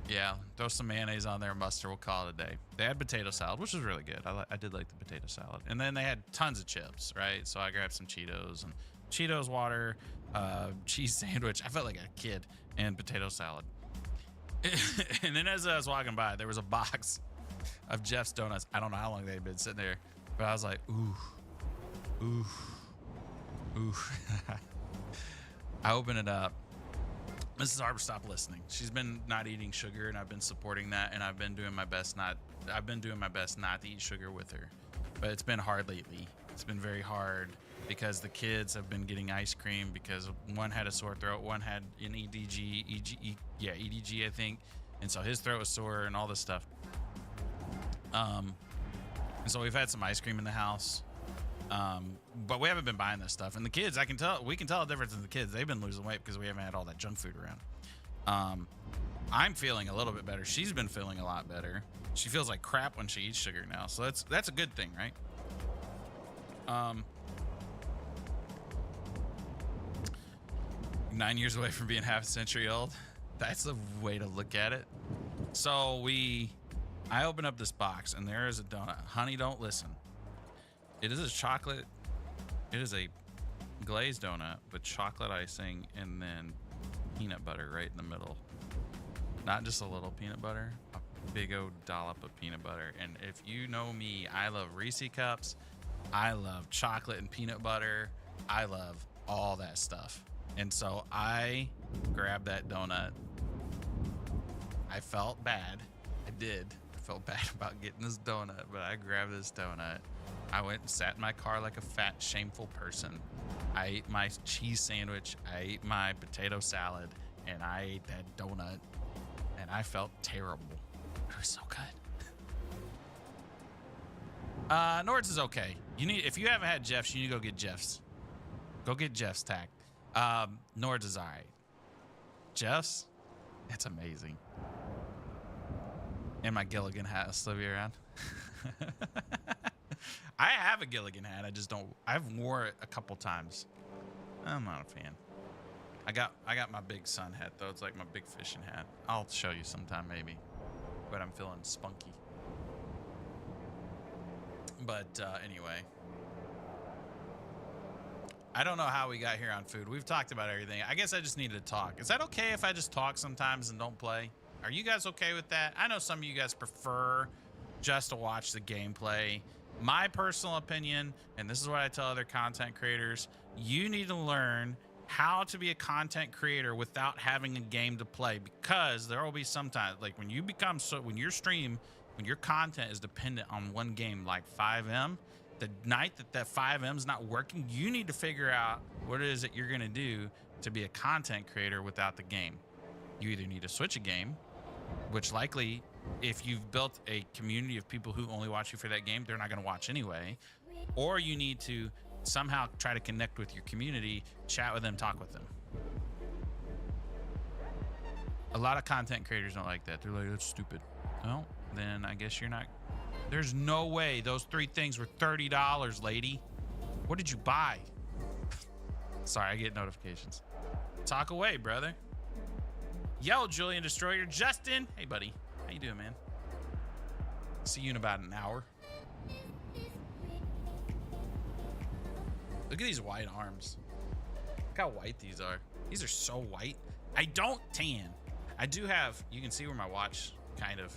yeah, throw some mayonnaise on there, mustard, we'll call it a day. They had potato salad, which was really good. I did like the potato salad. And then they had tons of chips, right? So I grabbed some Cheetos, and Cheetos, water, cheese sandwich. I felt like a kid, and potato salad. And then as I was walking by, there was a box of Jeff's donuts. I don't know how long they'd been sitting there, but I was like, ooh. I opened it up. Mrs. Harper stopped listening. She's been not eating sugar, and I've been supporting that, and I've been doing my best not to eat sugar with her. But it's been hard lately. It's been very hard because the kids have been getting ice cream because one had a sore throat, one had an EDG, I think. And so his throat was sore and all this stuff. And so we've had some ice cream in the house. But we haven't been buying this stuff, and the kids, we can tell the difference in the kids. They've been losing weight because we haven't had all that junk food around. I'm feeling a little bit better. She's been feeling a lot better. She feels like crap when she eats sugar now, so that's a good thing, right? 9 years away from being half a century old. That's the way to look at it. So I open up this box, and there is a donut. Honey, don't listen. It is a glazed donut with chocolate icing and then peanut butter right in the middle. Not just a little peanut butter, a big old dollop of peanut butter. And if you know me, I love Reese cups. I love chocolate and peanut butter. I love all that stuff. And so I grabbed that donut. I felt bad. I did. I felt bad about getting this donut, but I grabbed this donut. I went and sat in my car like a fat, shameful person. I ate my cheese sandwich, I ate my potato salad, and I ate that donut, and I felt terrible. It was so good. Nord's is okay. If you haven't had Jeff's, you need to go get Jeff's. Go get Jeff's tack. Nord's is all right. Jeff's, it's amazing. And my Gilligan hat will still be around. I have a Gilligan hat. I just don't. I've wore it a couple times. I'm not a fan. I got my big sun hat though. It's like my big fishing hat. I'll show you sometime maybe. But I'm feeling spunky. But anyway, I don't know how we got here on food. We've talked about everything. I guess I just needed to talk. Is that okay if I just talk sometimes and don't play? Are you guys okay with that? I know some of you guys prefer just to watch the gameplay. My personal opinion, and this is what I tell other content creators, you need to learn how to be a content creator without having a game to play, because there will be sometimes, like when your content is dependent on one game like 5M, the night that 5M is not working, you need to figure out what it is that you're going to do to be a content creator without the game. You either need to switch a game, which likely, if you've built a community of people who only watch you for that game, they're not going to watch anyway. Or you need to somehow try to connect with your community, chat with them, talk with them. A lot of content creators don't like that. They're like, that's stupid. Well, then I guess you're not. There's no way those 3 things were $30, lady. What did you buy? Sorry, I get notifications. Talk away, brother. Yo, Julian Destroyer. Justin. Hey, buddy. How you doing, man? See you in about an hour. Look at these white arms. Look how white these are. These are so white. I don't tan. I do have, you can see where my watch kind of,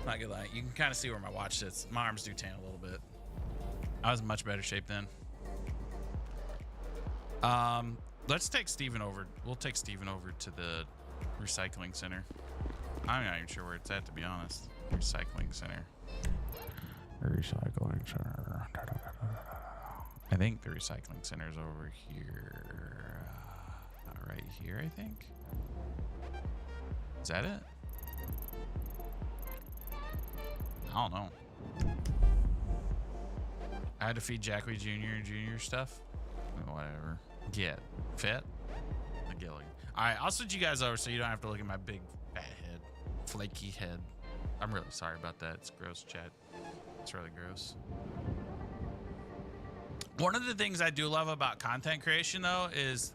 not gonna lie, you can kind of see where my watch sits. My arms do tan a little bit. I was in much better shape then. Let's take Steven over. We'll take Steven over to the recycling center. I'm not even sure where it's at, to be honest. Recycling center. Recycling center. I think the recycling center is over here. Right here, I think. Is that it? I don't know. I had to feed Jackie Jr. stuff. Whatever. Get fit. The Gilligan. All right, I'll switch you guys over so you don't have to look at my big fat head, flaky head. I'm really sorry about that. It's gross, chat. It's really gross. One of the things I do love about content creation, though, is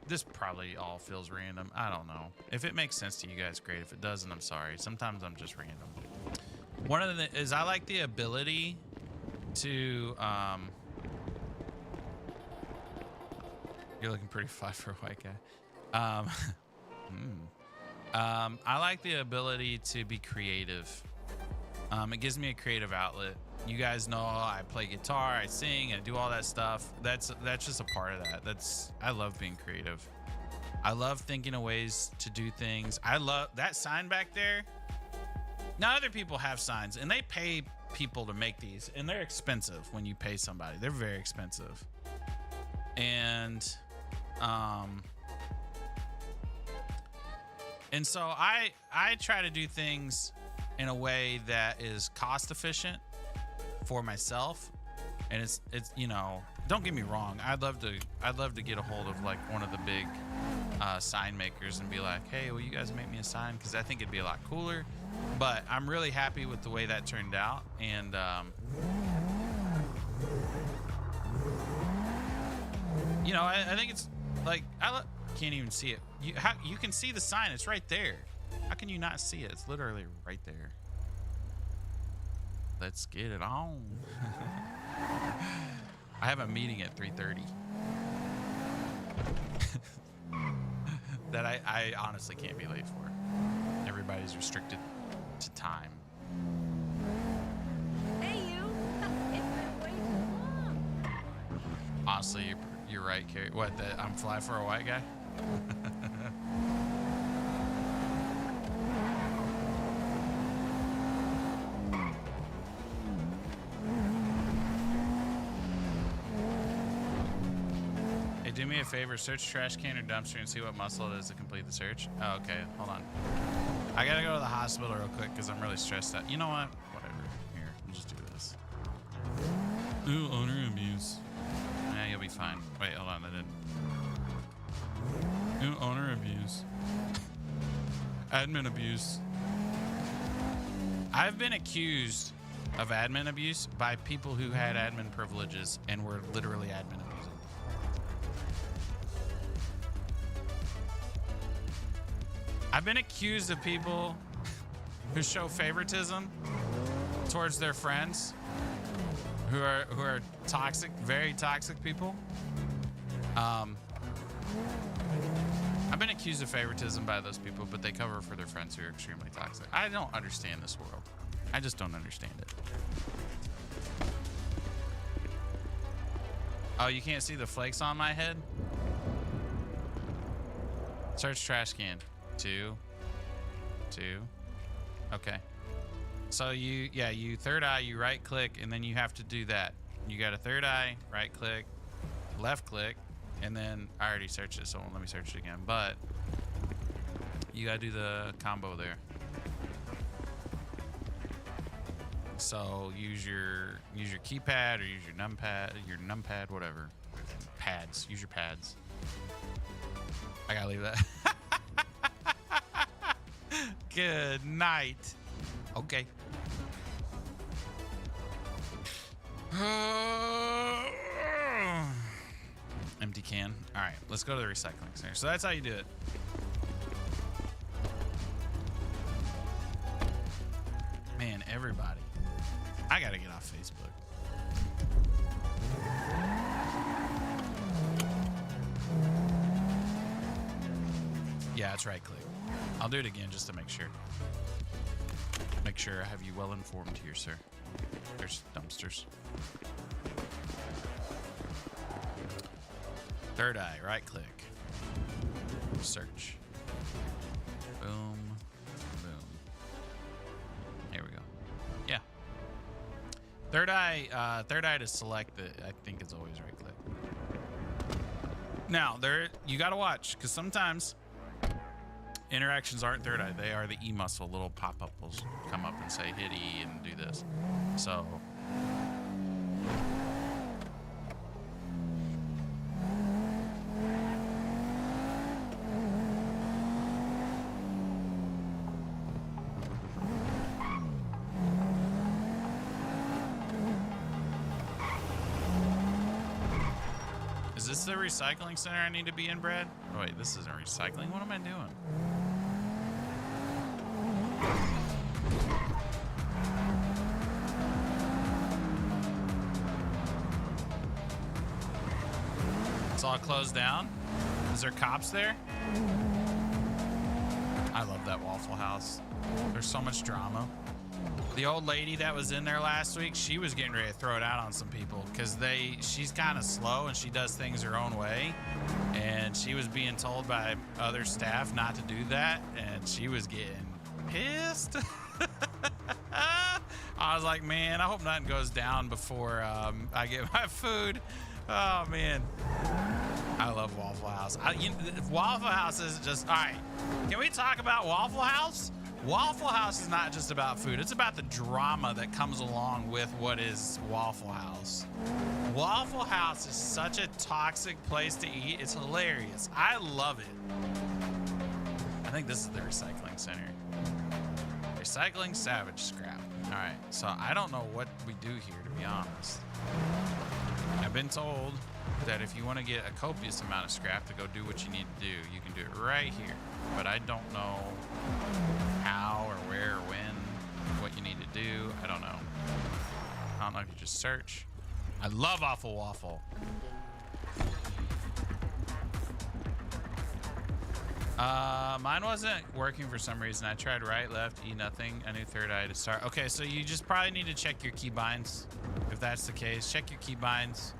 this probably all feels random. I don't know. If it makes sense to you guys, great. If it doesn't, I'm sorry. Sometimes I'm just random. One of the is I like the ability to you're looking pretty fly for a white guy. I like the ability to be creative. It gives me a creative outlet. You guys know I play guitar, I sing, I do all that stuff. That's just a part of that. I love being creative. I love thinking of ways to do things. I love that sign back there. Now other people have signs and they pay people to make these, and they're expensive when you pay somebody. They're very expensive. And so I try to do things in a way that is cost efficient for myself, and it's you know, don't get me wrong, I'd love to get a hold of like one of the big sign makers and be like, hey, will you guys make me a sign, because I think it'd be a lot cooler. But I'm really happy with the way that turned out, and you know, I think it's like can't even see it. You can see the sign, it's right there. How can you not see it? It's literally right there. Let's get it on. I have a meeting at 3:30 that I honestly can't be late for. Everybody's restricted to time. Hey, you! It's been way too long. Honestly, you're right, Carrie. What? That I'm fly for a white guy? do me a favor, search trash can or dumpster and see what muscle it is to complete the search. Oh, okay, hold on. I gotta go to the hospital real quick because I'm really stressed out. You know what? Whatever. Here, we'll just do this. Ooh, owner abuse. Nah, you'll be fine. Wait, hold on, I didn't. Ooh, owner abuse. Admin abuse. I've been accused of admin abuse by people who had admin privileges and were literally admin abusing. I've been accused of people who show favoritism towards their friends who are toxic, very toxic people. I've been accused of favoritism by those people, but they cover for their friends who are extremely toxic. I don't understand this world. I just don't understand it. Oh, you can't see the flakes on my head? Search trash can. 2. Okay. So you third eye, you right click, and then you have to do that. You got a third eye, right click, left click, and then I already searched it, so let me search it again. But you gotta do the combo there. So use your keypad or use your numpad, whatever. Pads. Use your pads. I gotta leave that. Good night. Okay. Empty can. All right, let's go to the recycling center. So that's how you do it. Man, everybody. I gotta get off Facebook. Yeah, it's right click. I'll do it again just to make sure. Make sure I have you well informed here, sir. There's dumpsters. Third eye, right click. Search. Boom. Boom. Here we go. Yeah. Third eye to select it, I think it's always right click. Now, you gotta watch, because sometimes interactions aren't third eye, they are the E muscle. Little pop-up will come up and say hit E and do this. So is this the recycling center I need to be in, Brad? Oh, wait, this isn't recycling. What am I doing? It's all closed down? Is there cops there? I love that Waffle House. There's so much drama. The old lady that was in there last week, she was getting ready to throw it out on some people because she's kind of slow and she does things her own way. And she was being told by other staff not to do that. And she was getting pissed. I was like, man, I hope nothing goes down before I get my food. Oh, man. I love Waffle House. Waffle House isn't just... All right. Can we talk about Waffle House? Waffle House is not just about food. It's about the drama that comes along with what is Waffle House. Waffle House is such a toxic place to eat. It's hilarious. I love it. I think this is the recycling center. Recycling savage scrap. All right. So I don't know what we do here, to be honest. I've been told that if you want to get a copious amount of scrap to go do what you need to do, you can do it right here. But I don't know how or where or when, what you need to do. I don't know. I don't know if you just search. I love Awful Waffle. Mine wasn't working for some reason. I tried right, left, E, nothing. I knew third eye to start. Okay, so you just probably need to check your keybinds. If that's the case, check your keybinds.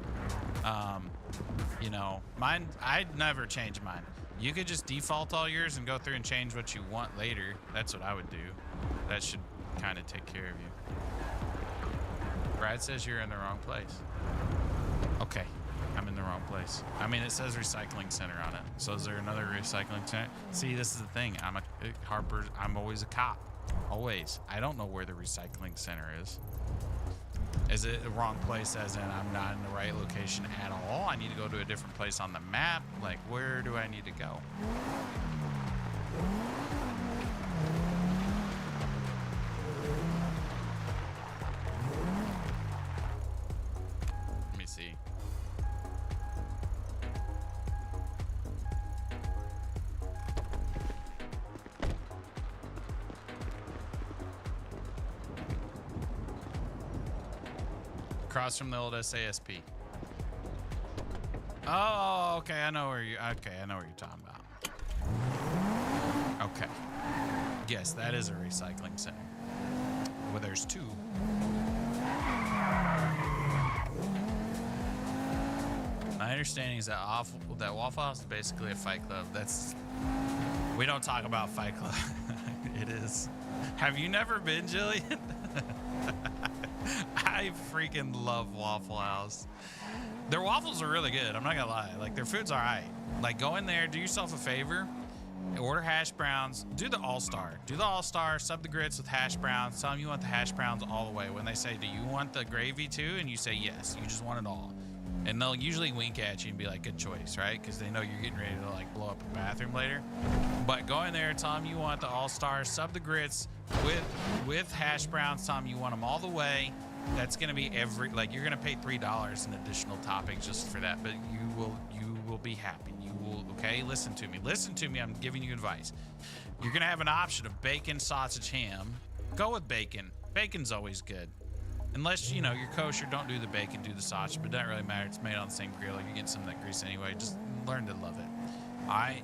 You know, mine, I'd never change mine. You could just default all yours and go through and change what you want later. That's what I would do. That should kind of take care of you. Brad says you're in the wrong place. Okay. I'm in the wrong place. I mean, it says recycling center on it. So is there another recycling center? See, this is the thing. I'm always a cop. Always. I don't know where the recycling center is. Is it the wrong place as in I'm not in the right location at all? I need to go to a different place on the map? Like, where do I need to go? Let me see. Across from the old SASP. Oh, okay. I know where you. Okay, I know what you're talking about. Okay. Yes, that is a recycling center. Well, there's two. My understanding is that Waffle House is basically a fight club. We don't talk about Fight Club. It is. Have you never been, Jillian? I freaking love Waffle House. Their waffles are really good. I'm not gonna lie. Like, their food's all right. Like, go in there, do yourself a favor, order hash browns, do the all-star. Do the all-star, sub the grits with hash browns. Tell them you want the hash browns all the way. When they say, do you want the gravy too? And you say yes, you just want it all. And they'll usually wink at you and be like, good choice, right? Because they know you're getting ready to like blow up a bathroom later. But go in there, tell them you want the all-star, sub the grits with hash browns, tell them you want them all the way. That's gonna be you're gonna pay $3 in additional toppings just for that, but you will be happy. You will, okay? Listen to me, I'm giving you advice. You're gonna have an option of bacon, sausage, ham. Go with bacon. Bacon's always good. Unless, you're kosher, don't do the bacon, do the sausage, but it doesn't really matter. It's made on the same grill. You're getting some of that grease anyway. Just learn to love it. All right?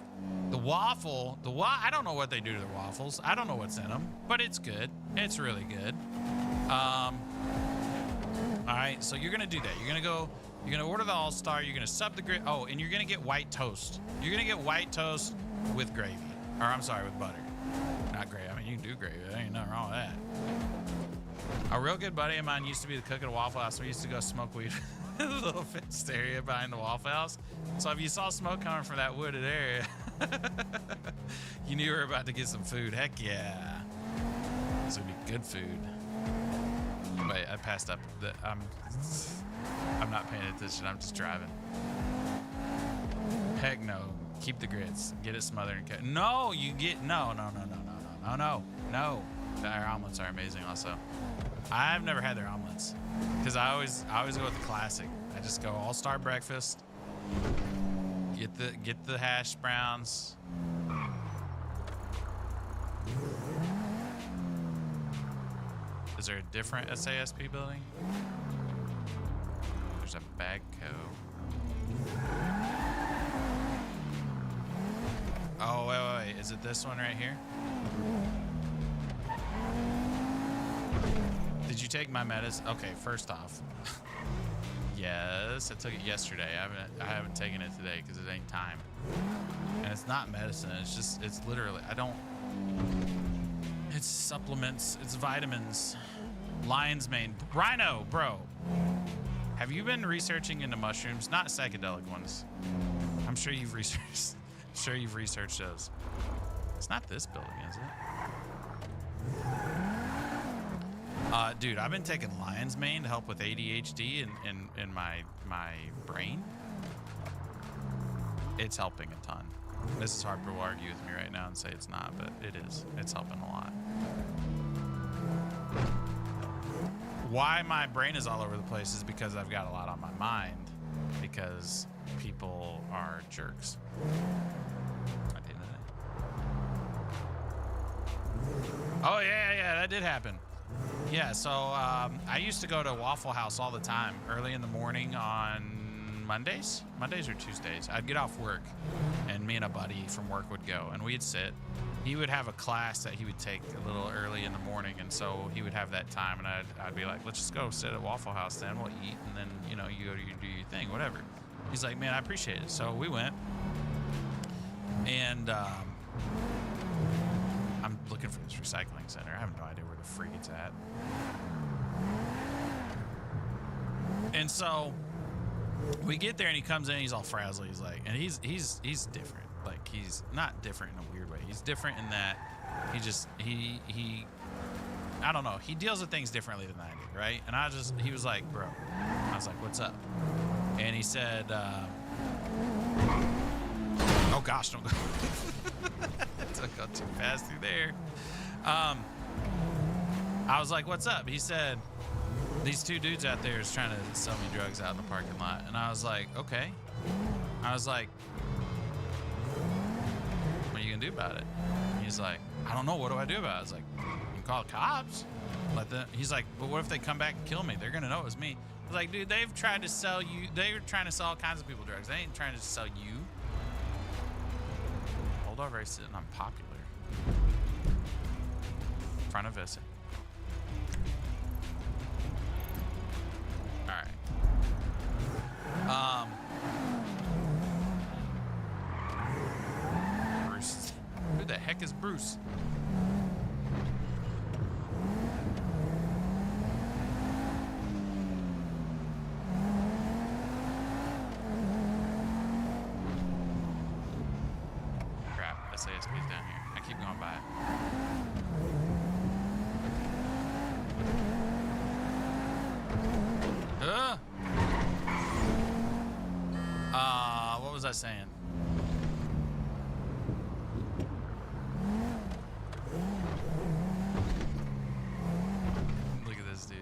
The waffle, I don't know what they do to the waffles. I don't know what's in them, but it's good. It's really good. All right, so you're gonna do that. You're gonna order the all-star, you're gonna sub the grit. Oh, and you're gonna get white toast. You're gonna get white toast with gravy. Or I'm sorry, with butter. Not gravy. I mean, you can do gravy. There ain't nothing wrong with that. A real good buddy of mine used to be the cook at a Waffle House. We used to go smoke weed in the little fenced area behind the Waffle House. So if you saw smoke coming from that wooded area, you knew you were about to get some food. Heck yeah. This would be good food. Wait, I passed up. I'm not paying attention. I'm just driving. Heck no. Keep the grits. Get it smothered and cut. No, you get no. Their omelets are amazing. Also, I've never had their omelets because I always go with the classic. I just go all-star breakfast. Get the hash browns. Is there a different SASP building? There's a Bagco. Oh, wait. Is it this one right here? Did you take my medicine? Okay, first off. Yes, I took it yesterday. I haven't taken it today because it ain't time. And it's not medicine. It's literally, it's supplements. It's vitamins. Lion's mane. Rhino, bro. Have you been researching into mushrooms? Not psychedelic ones. I'm sure you've researched. Those. It's not this building, is it? Dude, I've been taking lion's mane to help with ADHD in my brain. It's helping a ton. Mrs. Harper will argue with me right now and say it's not, but it is. It's helping a lot. Why my brain is all over the place is because I've got a lot on my mind because people are jerks. At the end of the day. Oh, yeah, that did happen. Yeah, so I used to go to Waffle House all the time, early in the morning on Mondays or Tuesdays. I'd get off work, and me and a buddy from work would go, and we'd sit. He would have a class that he would take a little early in the morning, and so he would have that time, and I'd be like, let's just go sit at Waffle House then, we'll eat, and then, you go do your thing, whatever. He's like, man, I appreciate it. So we went, and I'm looking for this recycling center. I have no idea where the freak it's at. And so We get there and he comes in, he's all frazzled. He's like, and he's different. Like, he's not different in a weird way. He's different in that he I don't know. He deals with things differently than I do, right? And he was like, bro. I was like, what's up? And he said, oh gosh, don't go. Don't go too fast through there. I was like, what's up? He said, these two dudes out there is trying to sell me drugs out in the parking lot. And I was like, okay. I was like, what are you gonna do about it? And he's like, I don't know. What do I do about it? I was like, you can call the cops. He's like, but what if they come back and kill me? They're gonna know it was me. I was like, dude, they've tried to sell you. They were trying to sell all kinds of people drugs. They ain't trying to sell you. Hold over, he's sitting on Popular. In front of Vista. All right. Bruce. Who the heck is Bruce? Crap, SASP's down here. I keep going by it. What was I saying? Look at this dude.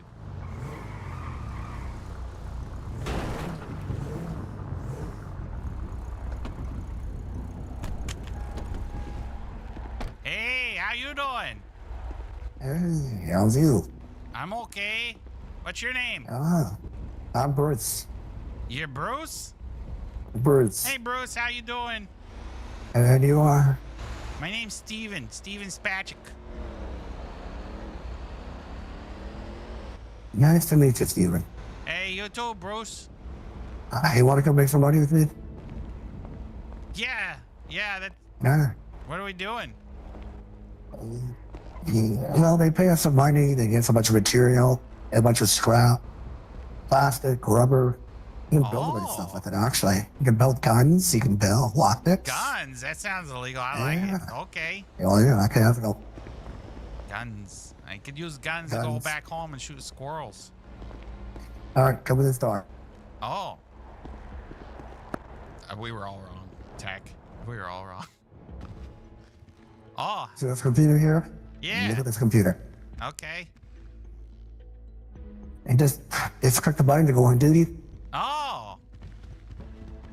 Hey, how you doing? Hey, how's you? I'm okay. What's your name? I'm Bruce. You're Bruce? Bruce. Hey, Bruce, how you doing? And you are? My name's Steven Spacek. Nice to meet you, Steven. Hey, you too, Bruce. You want to come make some money with me? Yeah, that. Yeah. What are we doing? Well, they pay us some money. They get a bunch of material, a bunch of scrap, plastic, rubber. You can build a bunch of stuff with it, actually. You can build guns. You can build lockpicks. Guns? That sounds illegal. I like it. Okay. Oh, yeah, I can have it. Guns. I could use guns to go back home and shoot squirrels. All right, come with this door. Oh. We were all wrong. Tech. We were all wrong. Oh. See this computer here? Yeah. Look at this computer. Okay. And just click the button to go on duty. Oh.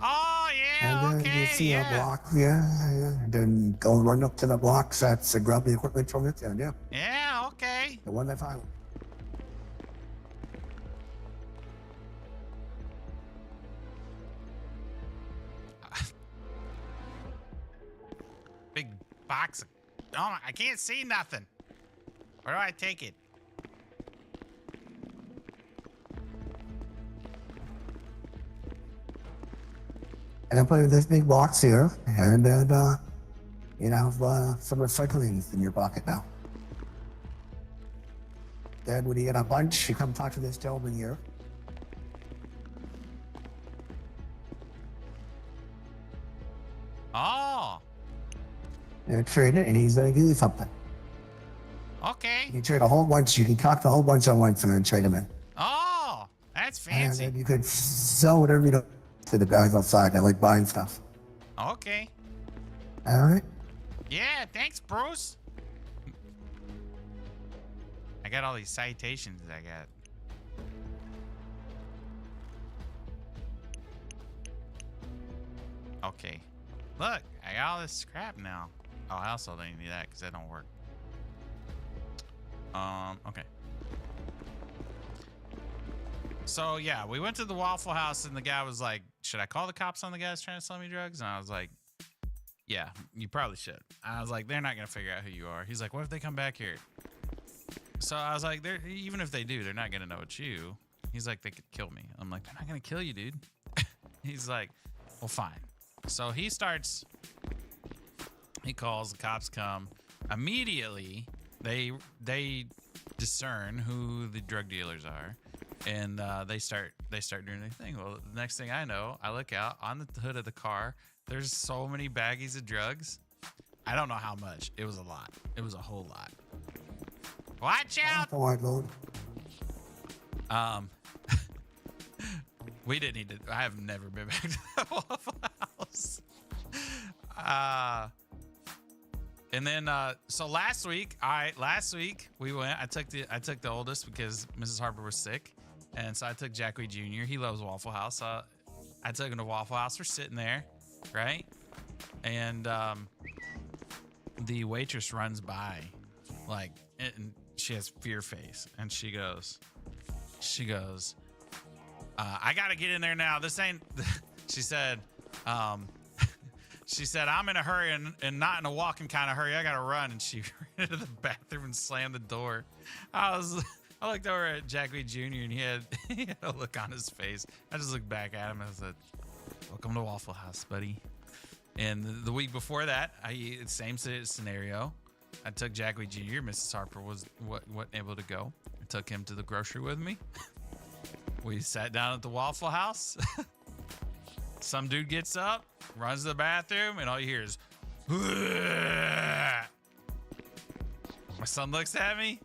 Oh, yeah, And then okay, you see yeah. a block, yeah. Then go run up to the block sets and grab the equipment from it, and yeah. Yeah, okay. The one that found. Big box of... Oh, I can't see nothing. Where do I take it? And I put it in this big box here, and then, you have some recycling in your pocket now. Then when you get a bunch, you come talk to this gentleman here. Oh, And trade it, and he's gonna give you something. okay. You can trade a whole bunch, you can cock the whole bunch at once and then trade them in. Oh, that's And fancy. then you could sell whatever you know to the guys outside that like buying stuff. Okay. All right? Yeah, thanks, Bruce. I got all these citations I got. Okay. Look, I got all this scrap now. Oh, I also don't need that because that don't work. Okay. So, yeah, we went to the Waffle House and the guy was like, should I call the cops on the guys trying to sell me drugs? And I was like, yeah, you probably should. I was like, they're not going to figure out who you are. He's like, what if they come back here? So I was like, even if they do, they're not going to know it's you. He's like, they could kill me. I'm like, they're not going to kill you, dude. He's like, well, fine. So he calls, the cops come. Immediately, they discern who the drug dealers are. And they start doing their thing. Well, the next thing I know, I look out on the hood of the car. There's so many baggies of drugs. I don't know how much. It was a lot. It was a whole lot. Watch out! Oh, my Lord. We didn't need to. I have never been back to that Waffle House. And then so last week we went. I took the oldest because Mrs. Harper was sick, and so I took Jackie Jr. He loves Waffle House. So I took him to Waffle House. We're sitting there, right? And the waitress runs by, like, and she has fear face, and she goes, I gotta get in there now. This ain't. She said, I'm in a hurry and not in a walking kind of hurry. I gotta run. And she ran into the bathroom and slammed the door. I looked over at Jackie Jr. and he had a look on his face. I just looked back at him and I said, "Welcome to Waffle House, buddy." And the week before that, same scenario. I took Jackie Jr. Mrs. Harper wasn't able to go. I took him to the grocery with me. We sat down at the Waffle House. Some dude gets up, runs to the bathroom, and all you hear is, "Ugh." My son looks at me.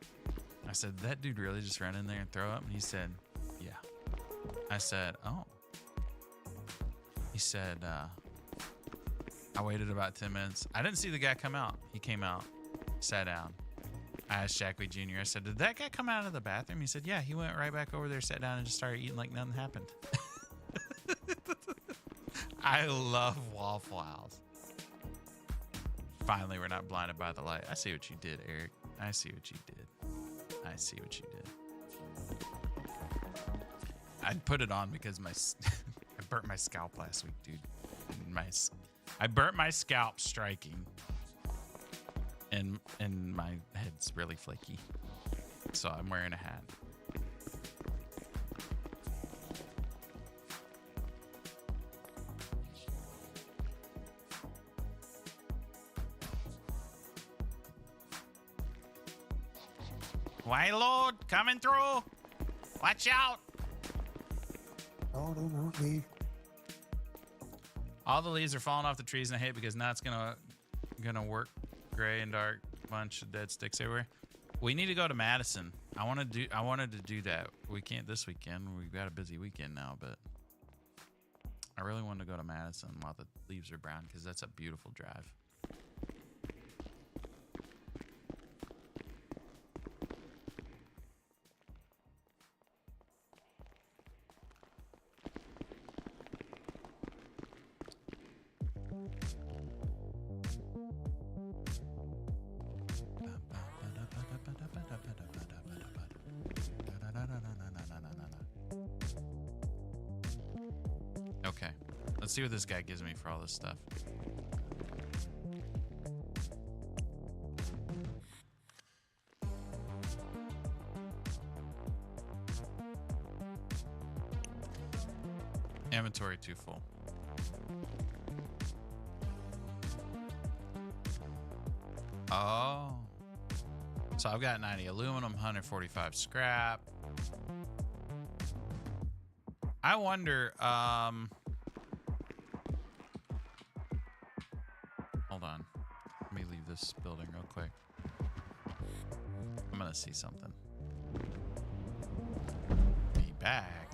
I said, "That dude really just ran in there and throw up?" And he said, "Yeah." I said, "Oh." He said, I waited about 10 minutes. I didn't see the guy come out. He came out, sat down. I asked Jackie Jr., I said, "Did that guy come out of the bathroom?" He said, "Yeah." He went right back over there, sat down, and just started eating like nothing happened. I love Waffle House. Finally, we're not blinded by the light. I see what you did, Eric. I see what you did. I see what you did. I put it on because I burnt my scalp last week, dude. I burnt my scalp striking. And my head's really flaky. So I'm wearing a hat. White Lord, coming through. Watch out. Oh, don't leave. All the leaves are falling off the trees and I hate because now it's gonna work. Gray and dark, bunch of dead sticks everywhere. We need to go to Madison. I wanted to do that. We can't this weekend. We've got a busy weekend now, but I really wanted to go to Madison while the leaves are brown because that's a beautiful drive. Okay, let's see what this guy gives me for all this stuff. Inventory too full. Oh. So I've got 90 aluminum, 145 scrap. I wonder, hold on. Let me leave this building real quick. I'm gonna see something. Be back.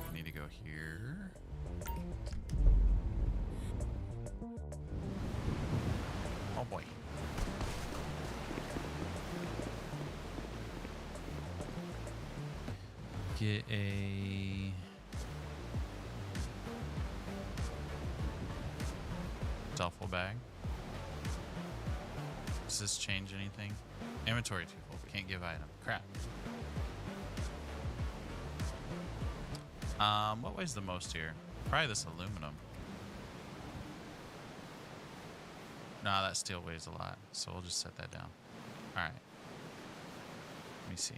I need to go here. Oh boy. Get a duffel bag. Does this change anything? Inventory too full. Can't give item. Crap. What weighs the most here? Probably this aluminum. Nah, that steel weighs a lot, so we'll just set that down. All right. Let me see.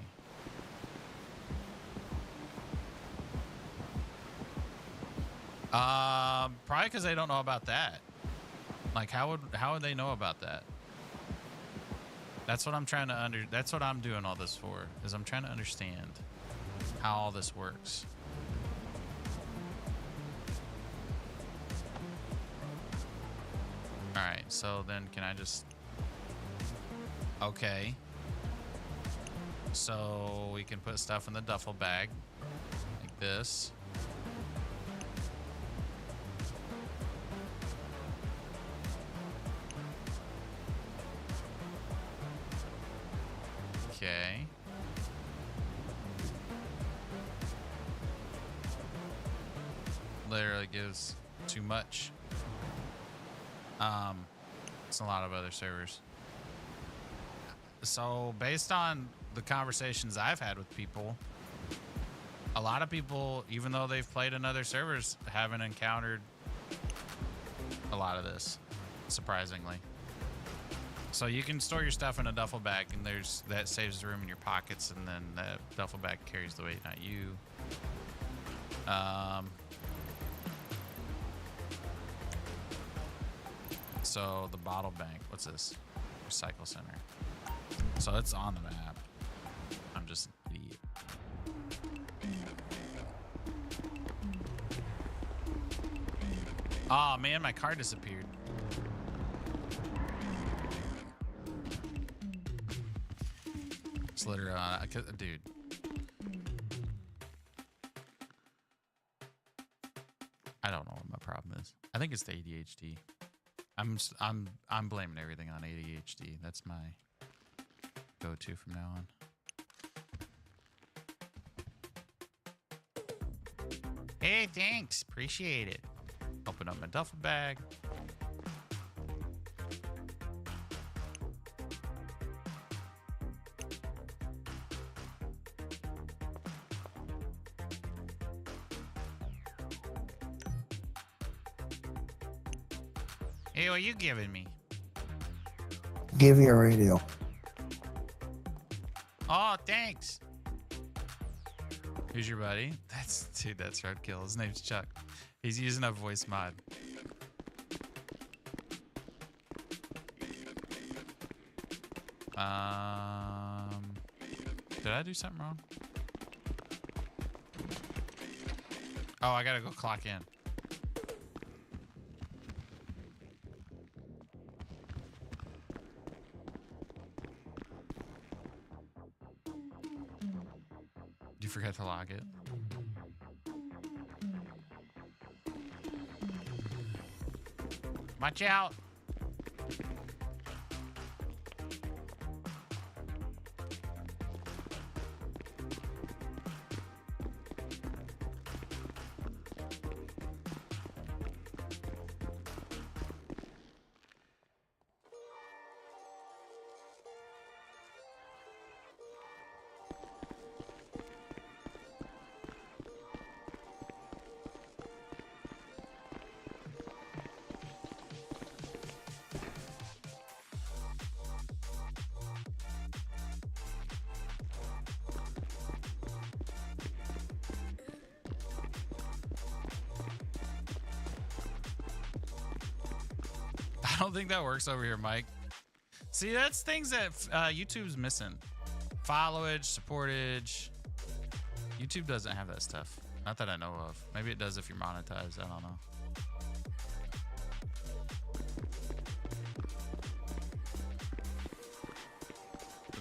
Probably because they don't know about that. Like, how would they know about that? That's what I'm trying to that's what I'm doing all this for, is I'm trying to understand. how all this works. All right, so then can I just... Okay. So we can put stuff in the duffel bag like this. Okay. Literally gives too much. It's a lot of other servers. So based on the conversations I've had with people, a lot of people, even though they've played in other servers, haven't encountered a lot of this, surprisingly. So you can store your stuff in a duffel bag, and that saves room in your pockets, and then that duffel bag carries the weight, not you. So the bottle bank, what's this? Recycle center. So it's on the map. I'm just an idiot. Oh man, my car disappeared. It's literally, dude. I don't know what my problem is. I think it's the ADHD. I'm blaming everything on ADHD. That's my go-to from now on. Hey, thanks. Appreciate it. Open up my duffel bag. Hey, what are you giving me? Give you a radio. Oh, thanks. Who's your buddy? That's Roadkill. His name's Chuck. He's using a voice mod. Did I do something wrong? Oh, I gotta go clock in. You forgot to log it. Watch out. I don't think that works over here, Mike. See, that's things that YouTube's missing. Followage, supportage. YouTube doesn't have that stuff. Not that I know of. Maybe it does if you're monetized. I don't know.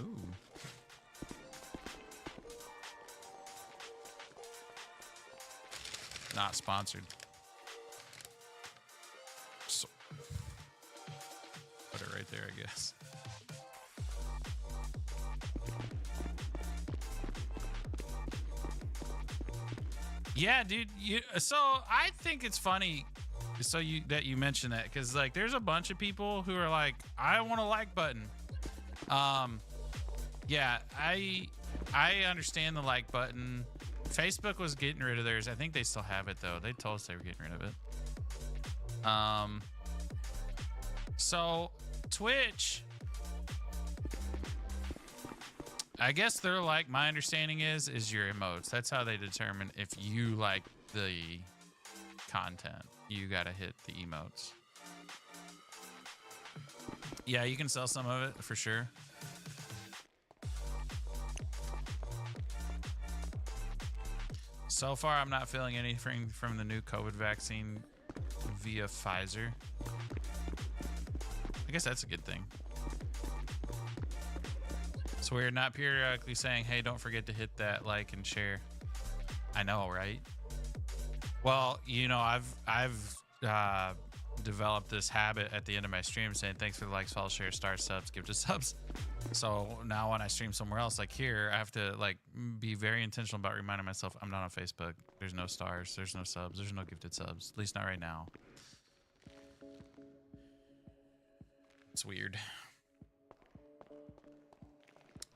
Ooh. Not sponsored. So, put it right there, I guess. Yeah, dude. So I think it's funny. So that you mentioned that, because like there's a bunch of people who are like, I want a like button. Yeah, I understand the like button. Facebook was getting rid of theirs. I think they still have it though. They told us they were getting rid of it. So Twitch, I guess they're like, my understanding is your emotes. That's how they determine if you like the content. You gotta hit the emotes. Yeah, you can sell some of it for sure. So far, I'm not feeling anything from the new COVID vaccine via Pfizer. I guess that's a good thing. So we're not periodically saying, hey, don't forget to hit that like and share. I know, right? Well, you know, I've developed this habit at the end of my stream saying thanks for the likes, follow, share, stars, subs, give to subs. So now when I stream somewhere else, like here, I have to like be very intentional about reminding myself I'm not on Facebook. There's no stars, there's no subs, there's no gifted subs, at least not right now. It's weird.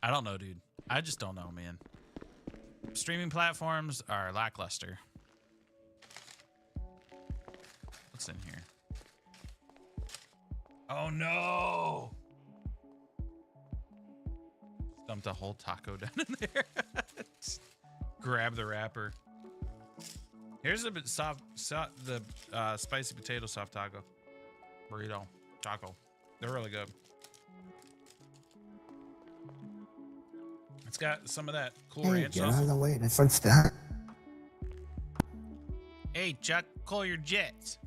I don't know, dude. I just don't know, man. Streaming platforms are lackluster. What's in here? Oh no! Dumped a whole taco down in there. Grab the wrapper. Here's a bit soft, the spicy potato soft taco. Burrito. Taco. They're really good. It's got some of that cool Hey, ranch get sauce. out of the way. That's what's that. Hey, Chuck, call your jets.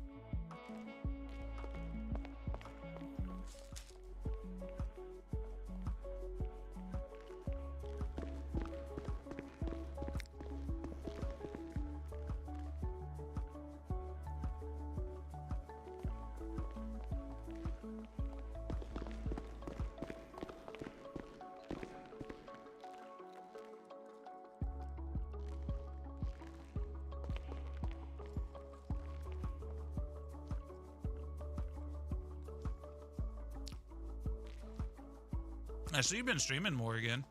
I see you've been streaming more again,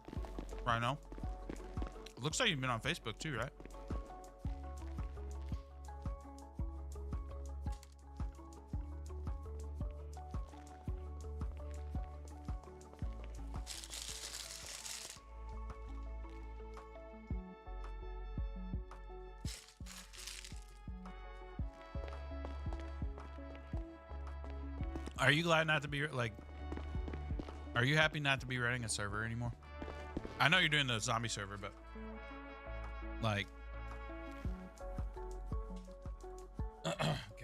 Rhino. Looks like you've been on Facebook too, right? Are you glad not to be like? Are you happy not to be running a server anymore? I know you're doing the zombie server, but like,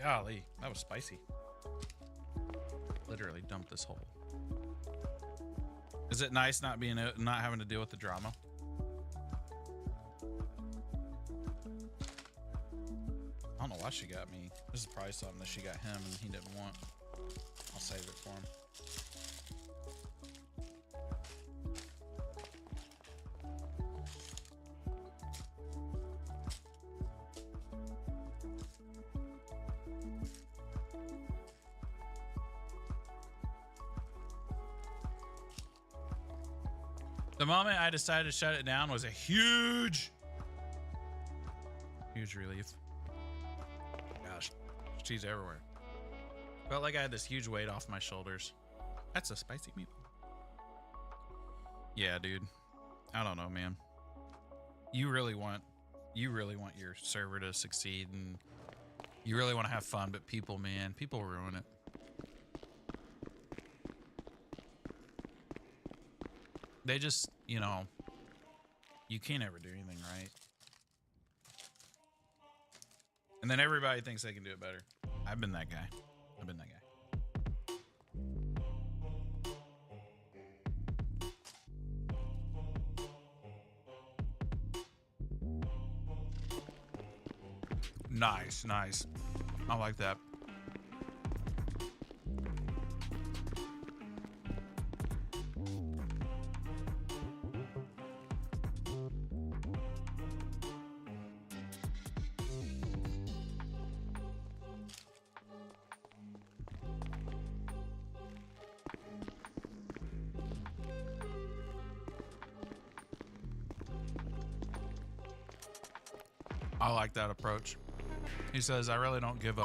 golly, that was spicy. Literally dumped this whole. Is it nice not having to deal with the drama? I don't know why she got me. This is probably something that she got him and he didn't want. I'll save it for him. The moment I decided to shut it down was a huge relief. Gosh, cheese everywhere. Felt like I had this huge weight off my shoulders. That's a spicy meatball. Yeah, dude. I don't know, man. You really want your server to succeed, and you really want to have fun, but people, man, people ruin it. They just, you know, you can't ever do anything right. And then everybody thinks they can do it better. I've been that guy. Nice, nice. I like that. I like that approach. He says, I really don't give a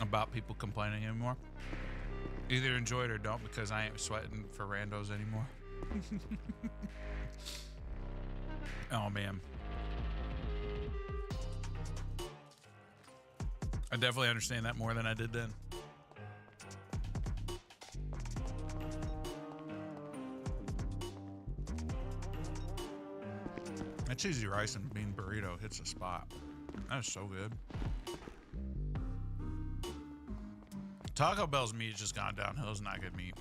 about people complaining anymore. Either enjoy it or don't, because I ain't sweating for randos anymore. Oh, man. I definitely understand that more than I did then. That cheesy rice and bean burrito hits the spot. That was so good. Taco Bell's meat has just gone downhill. It's not good meat.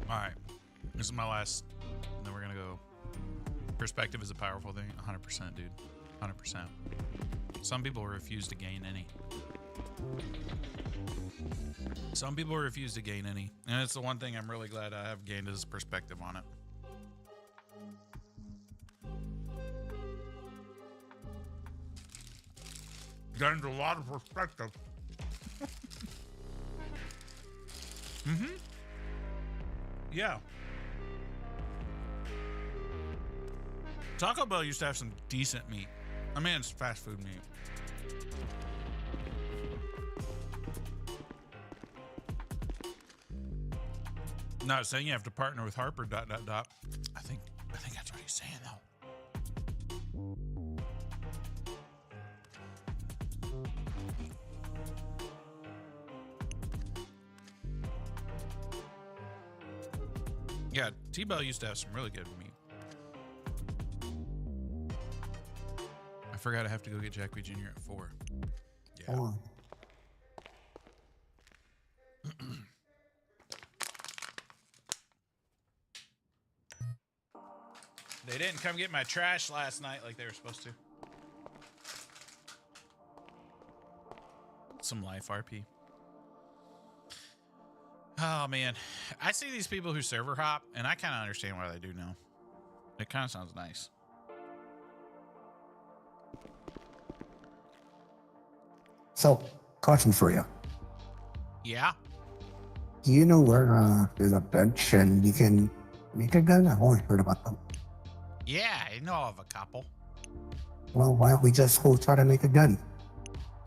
All right, this is my last, and then we're gonna go. Perspective is a powerful thing. 100%, dude. 100%. Some people refuse to gain any. Some people refuse to gain any. And it's the one thing I'm really glad I have gained is perspective on it. Gained a lot of perspective. Mm-hmm. Yeah. Taco Bell used to have some decent meat. I mean, it's fast food meat. Not saying you have to partner with Harper. ... I think that's what he's saying though. Yeah, T-Bell used to have some really good meat. I forgot I have to go get Jack B. Jr. at 4. Yeah. Oh. They didn't come get my trash last night like they were supposed to. Some life RP. Oh man, I see these people who server hop, and I kind of understand why they do now. It kind of sounds nice. So, question for you. Yeah. Do you know where there's a bench and you can make a gun? I've only heard about them. Yeah, I know of a couple. Well, why don't we just go try to make a gun?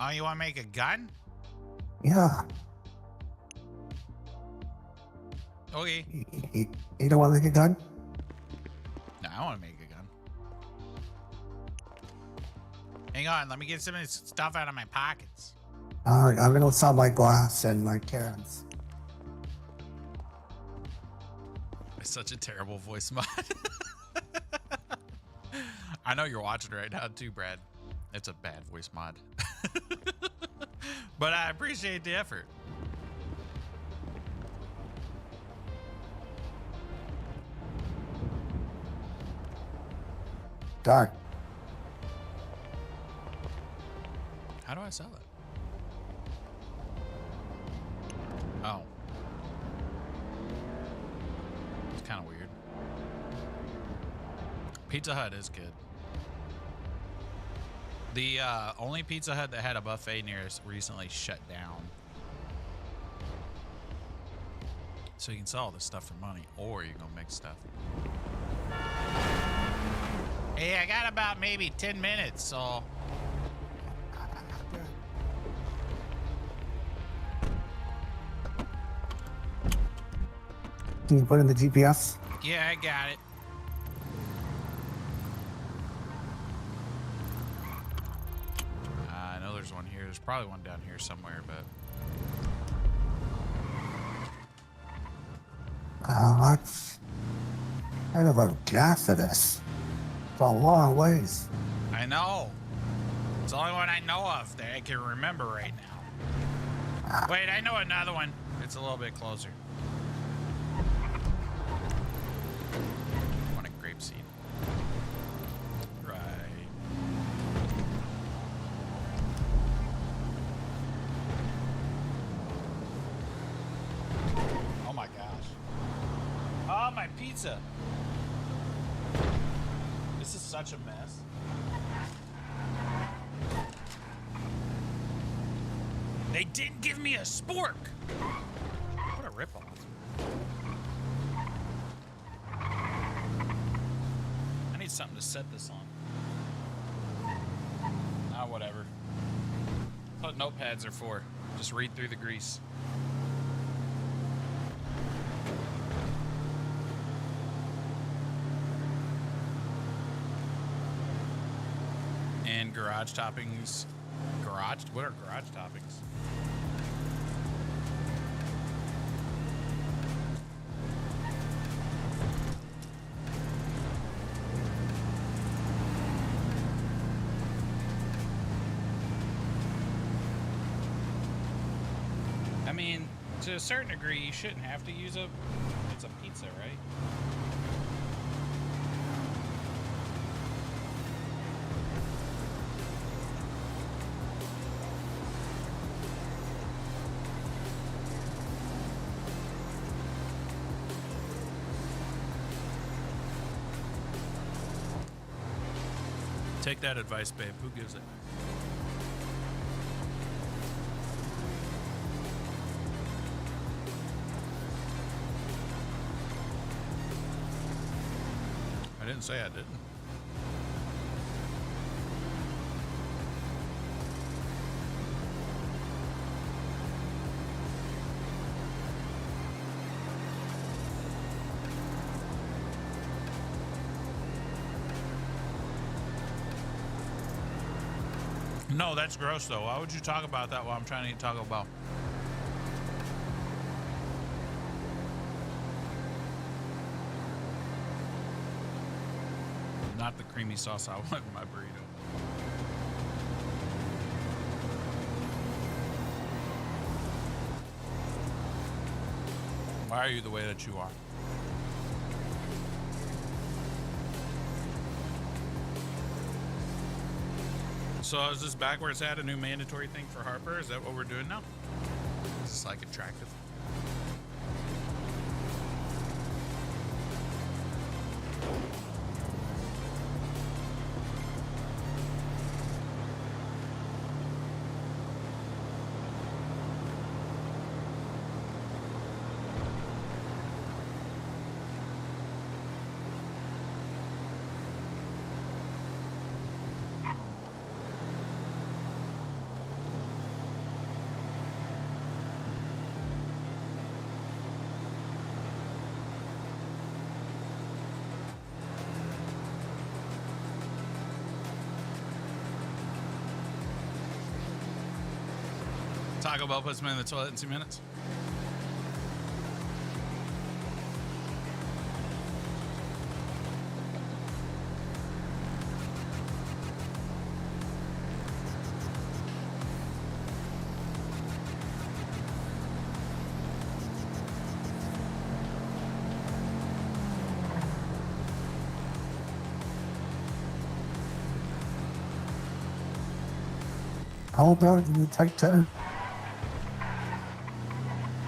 Oh, you want to make a gun? Yeah. Okay. You don't want to make a gun? No, I want to make a gun. Hang on, let me get some of this stuff out of my pockets. Alright, I'm gonna sell my glass and my cans. It's such a terrible voice mod. I know you're watching right now too, Brad. It's a bad voice mod. But I appreciate the effort. Darn. How do I sell it? Oh. It's kind of weird. Pizza Hut is good. The only Pizza Hut that had a buffet near us recently shut down. So you can sell all this stuff for money, or you can go make stuff. Hey, I got about maybe 10 minutes, so... Can you put in the GPS? Yeah, I got it. I know there's one here. There's probably one down here somewhere, but... That's kind of a gas to this. It's a long ways. I know. It's the only one I know of that I can remember right now. Wait, I know another one. It's a little bit closer. I want a grape seed. Right. Oh my gosh. Oh, my pizza. This is such a mess. They didn't give me a spork. What a ripoff. I need something to set this on. Ah, whatever. That's what notepads are for. Just read through the grease. And garage toppings. Garage? What are garage toppings? to a certain degree, you shouldn't have to use it's a pizza, right? Take that advice, babe. Who gives it? I didn't say I didn't. No, that's gross though. Why would you talk about that while I'm trying to eat Taco Bell? Not the creamy sauce I want in my burrito. Why are you the way that you are? So is this backwards add a new mandatory thing for Harper? Is that what we're doing now? Is this like attractive? Taco Bell puts me in the toilet in 2 minutes. How about you take 10?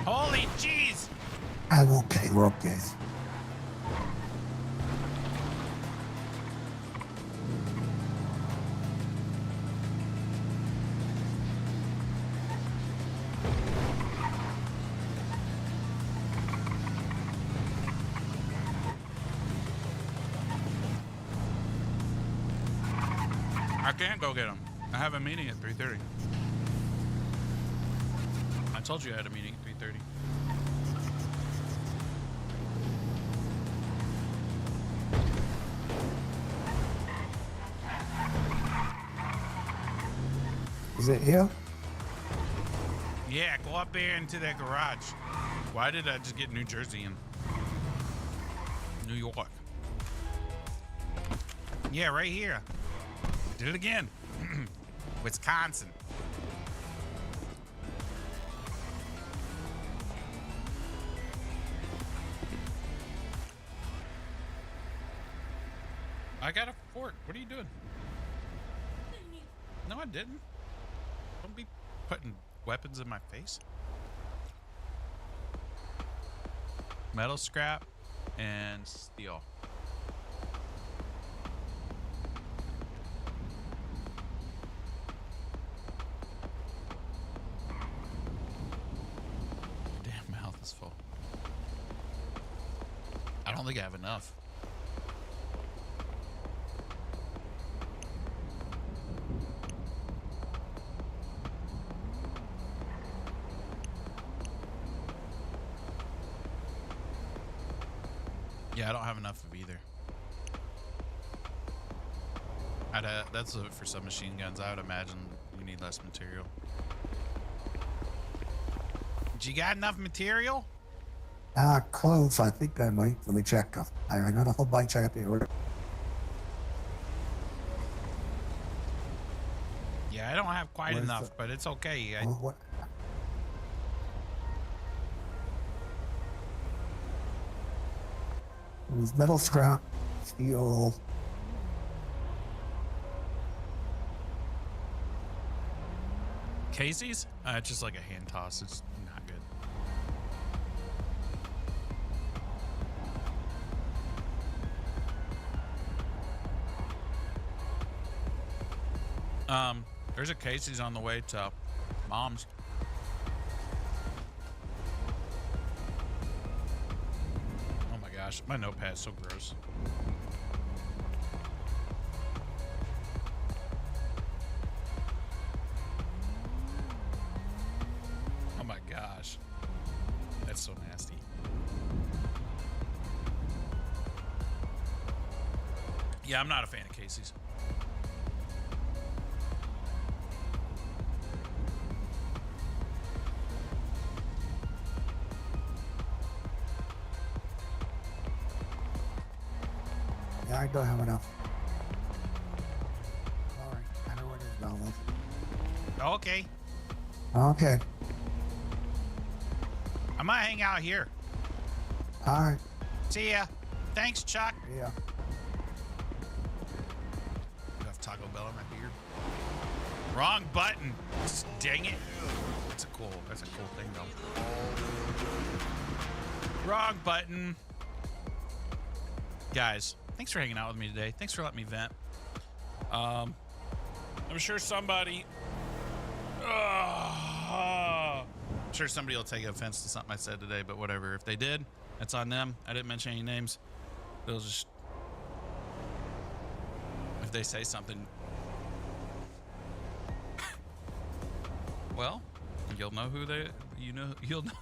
Holy jeez! I'm okay, we're okay. I can't go get him. I have a meeting at 3:30. I told you I had a meeting at 3:30. Is it here? Yeah, go up there into that garage. Why did I just get New Jersey and New York? Yeah, right here. Did it again. Wisconsin. I got a fort. What are you doing? No, I didn't. Don't be putting weapons in my face. Metal scrap and steel. Damn, my health is full. I don't think I have enough. Yeah, I don't have enough of either. That's for submachine guns. I would imagine you need less material. You got enough material? Close. I think I might. Let me check. I got a whole bunch I have to order. Yeah, I don't have quite Where's enough, the- but it's okay. Oh, what? There's metal scrap, steel. Casey's? It's just like a hand toss. It's not good. There's a Casey's on the way to Mom's. Oh my gosh, my notepad's so gross. Oh my gosh. That's so nasty. Yeah, I'm not a fan of Casey's. Yeah, I don't have enough. Sorry, I know where it is, Donald. Okay. Okay. I might hang out here. All right. See ya. Thanks, Chuck. Yeah. I have Taco Bell on my beard. Wrong button. Dang it. That's a cool thing though. Wrong button. Guys, thanks for hanging out with me today. Thanks for letting me vent. I'm sure somebody I'm sure somebody will take offense to something I said today, but whatever. If they did, that's on them. I didn't mention any names. They'll just, if they say something, well, you'll know who you'll know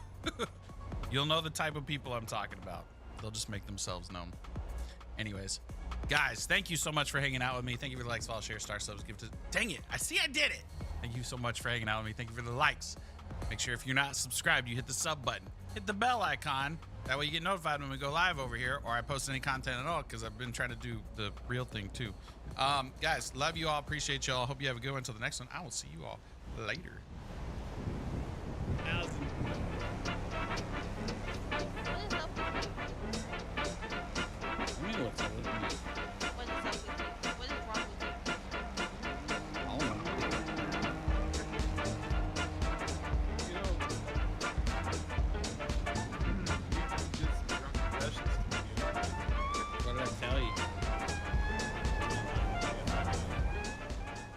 you'll know the type of people I'm talking about. They'll just make themselves known. Anyways, guys, thank you so much for hanging out with me. Thank you for the likes, follow, share, star, subs, give to. Dang it! I did it. Thank you so much for hanging out with me. Thank you for the likes. Make sure if you're not subscribed, you hit the sub button, hit the bell icon. That way you get notified when we go live over here, or I post any content at all, because I've been trying to do the real thing too. Guys, love you all. Appreciate you all. Hope you have a good one. Until the next one, I will see you all later.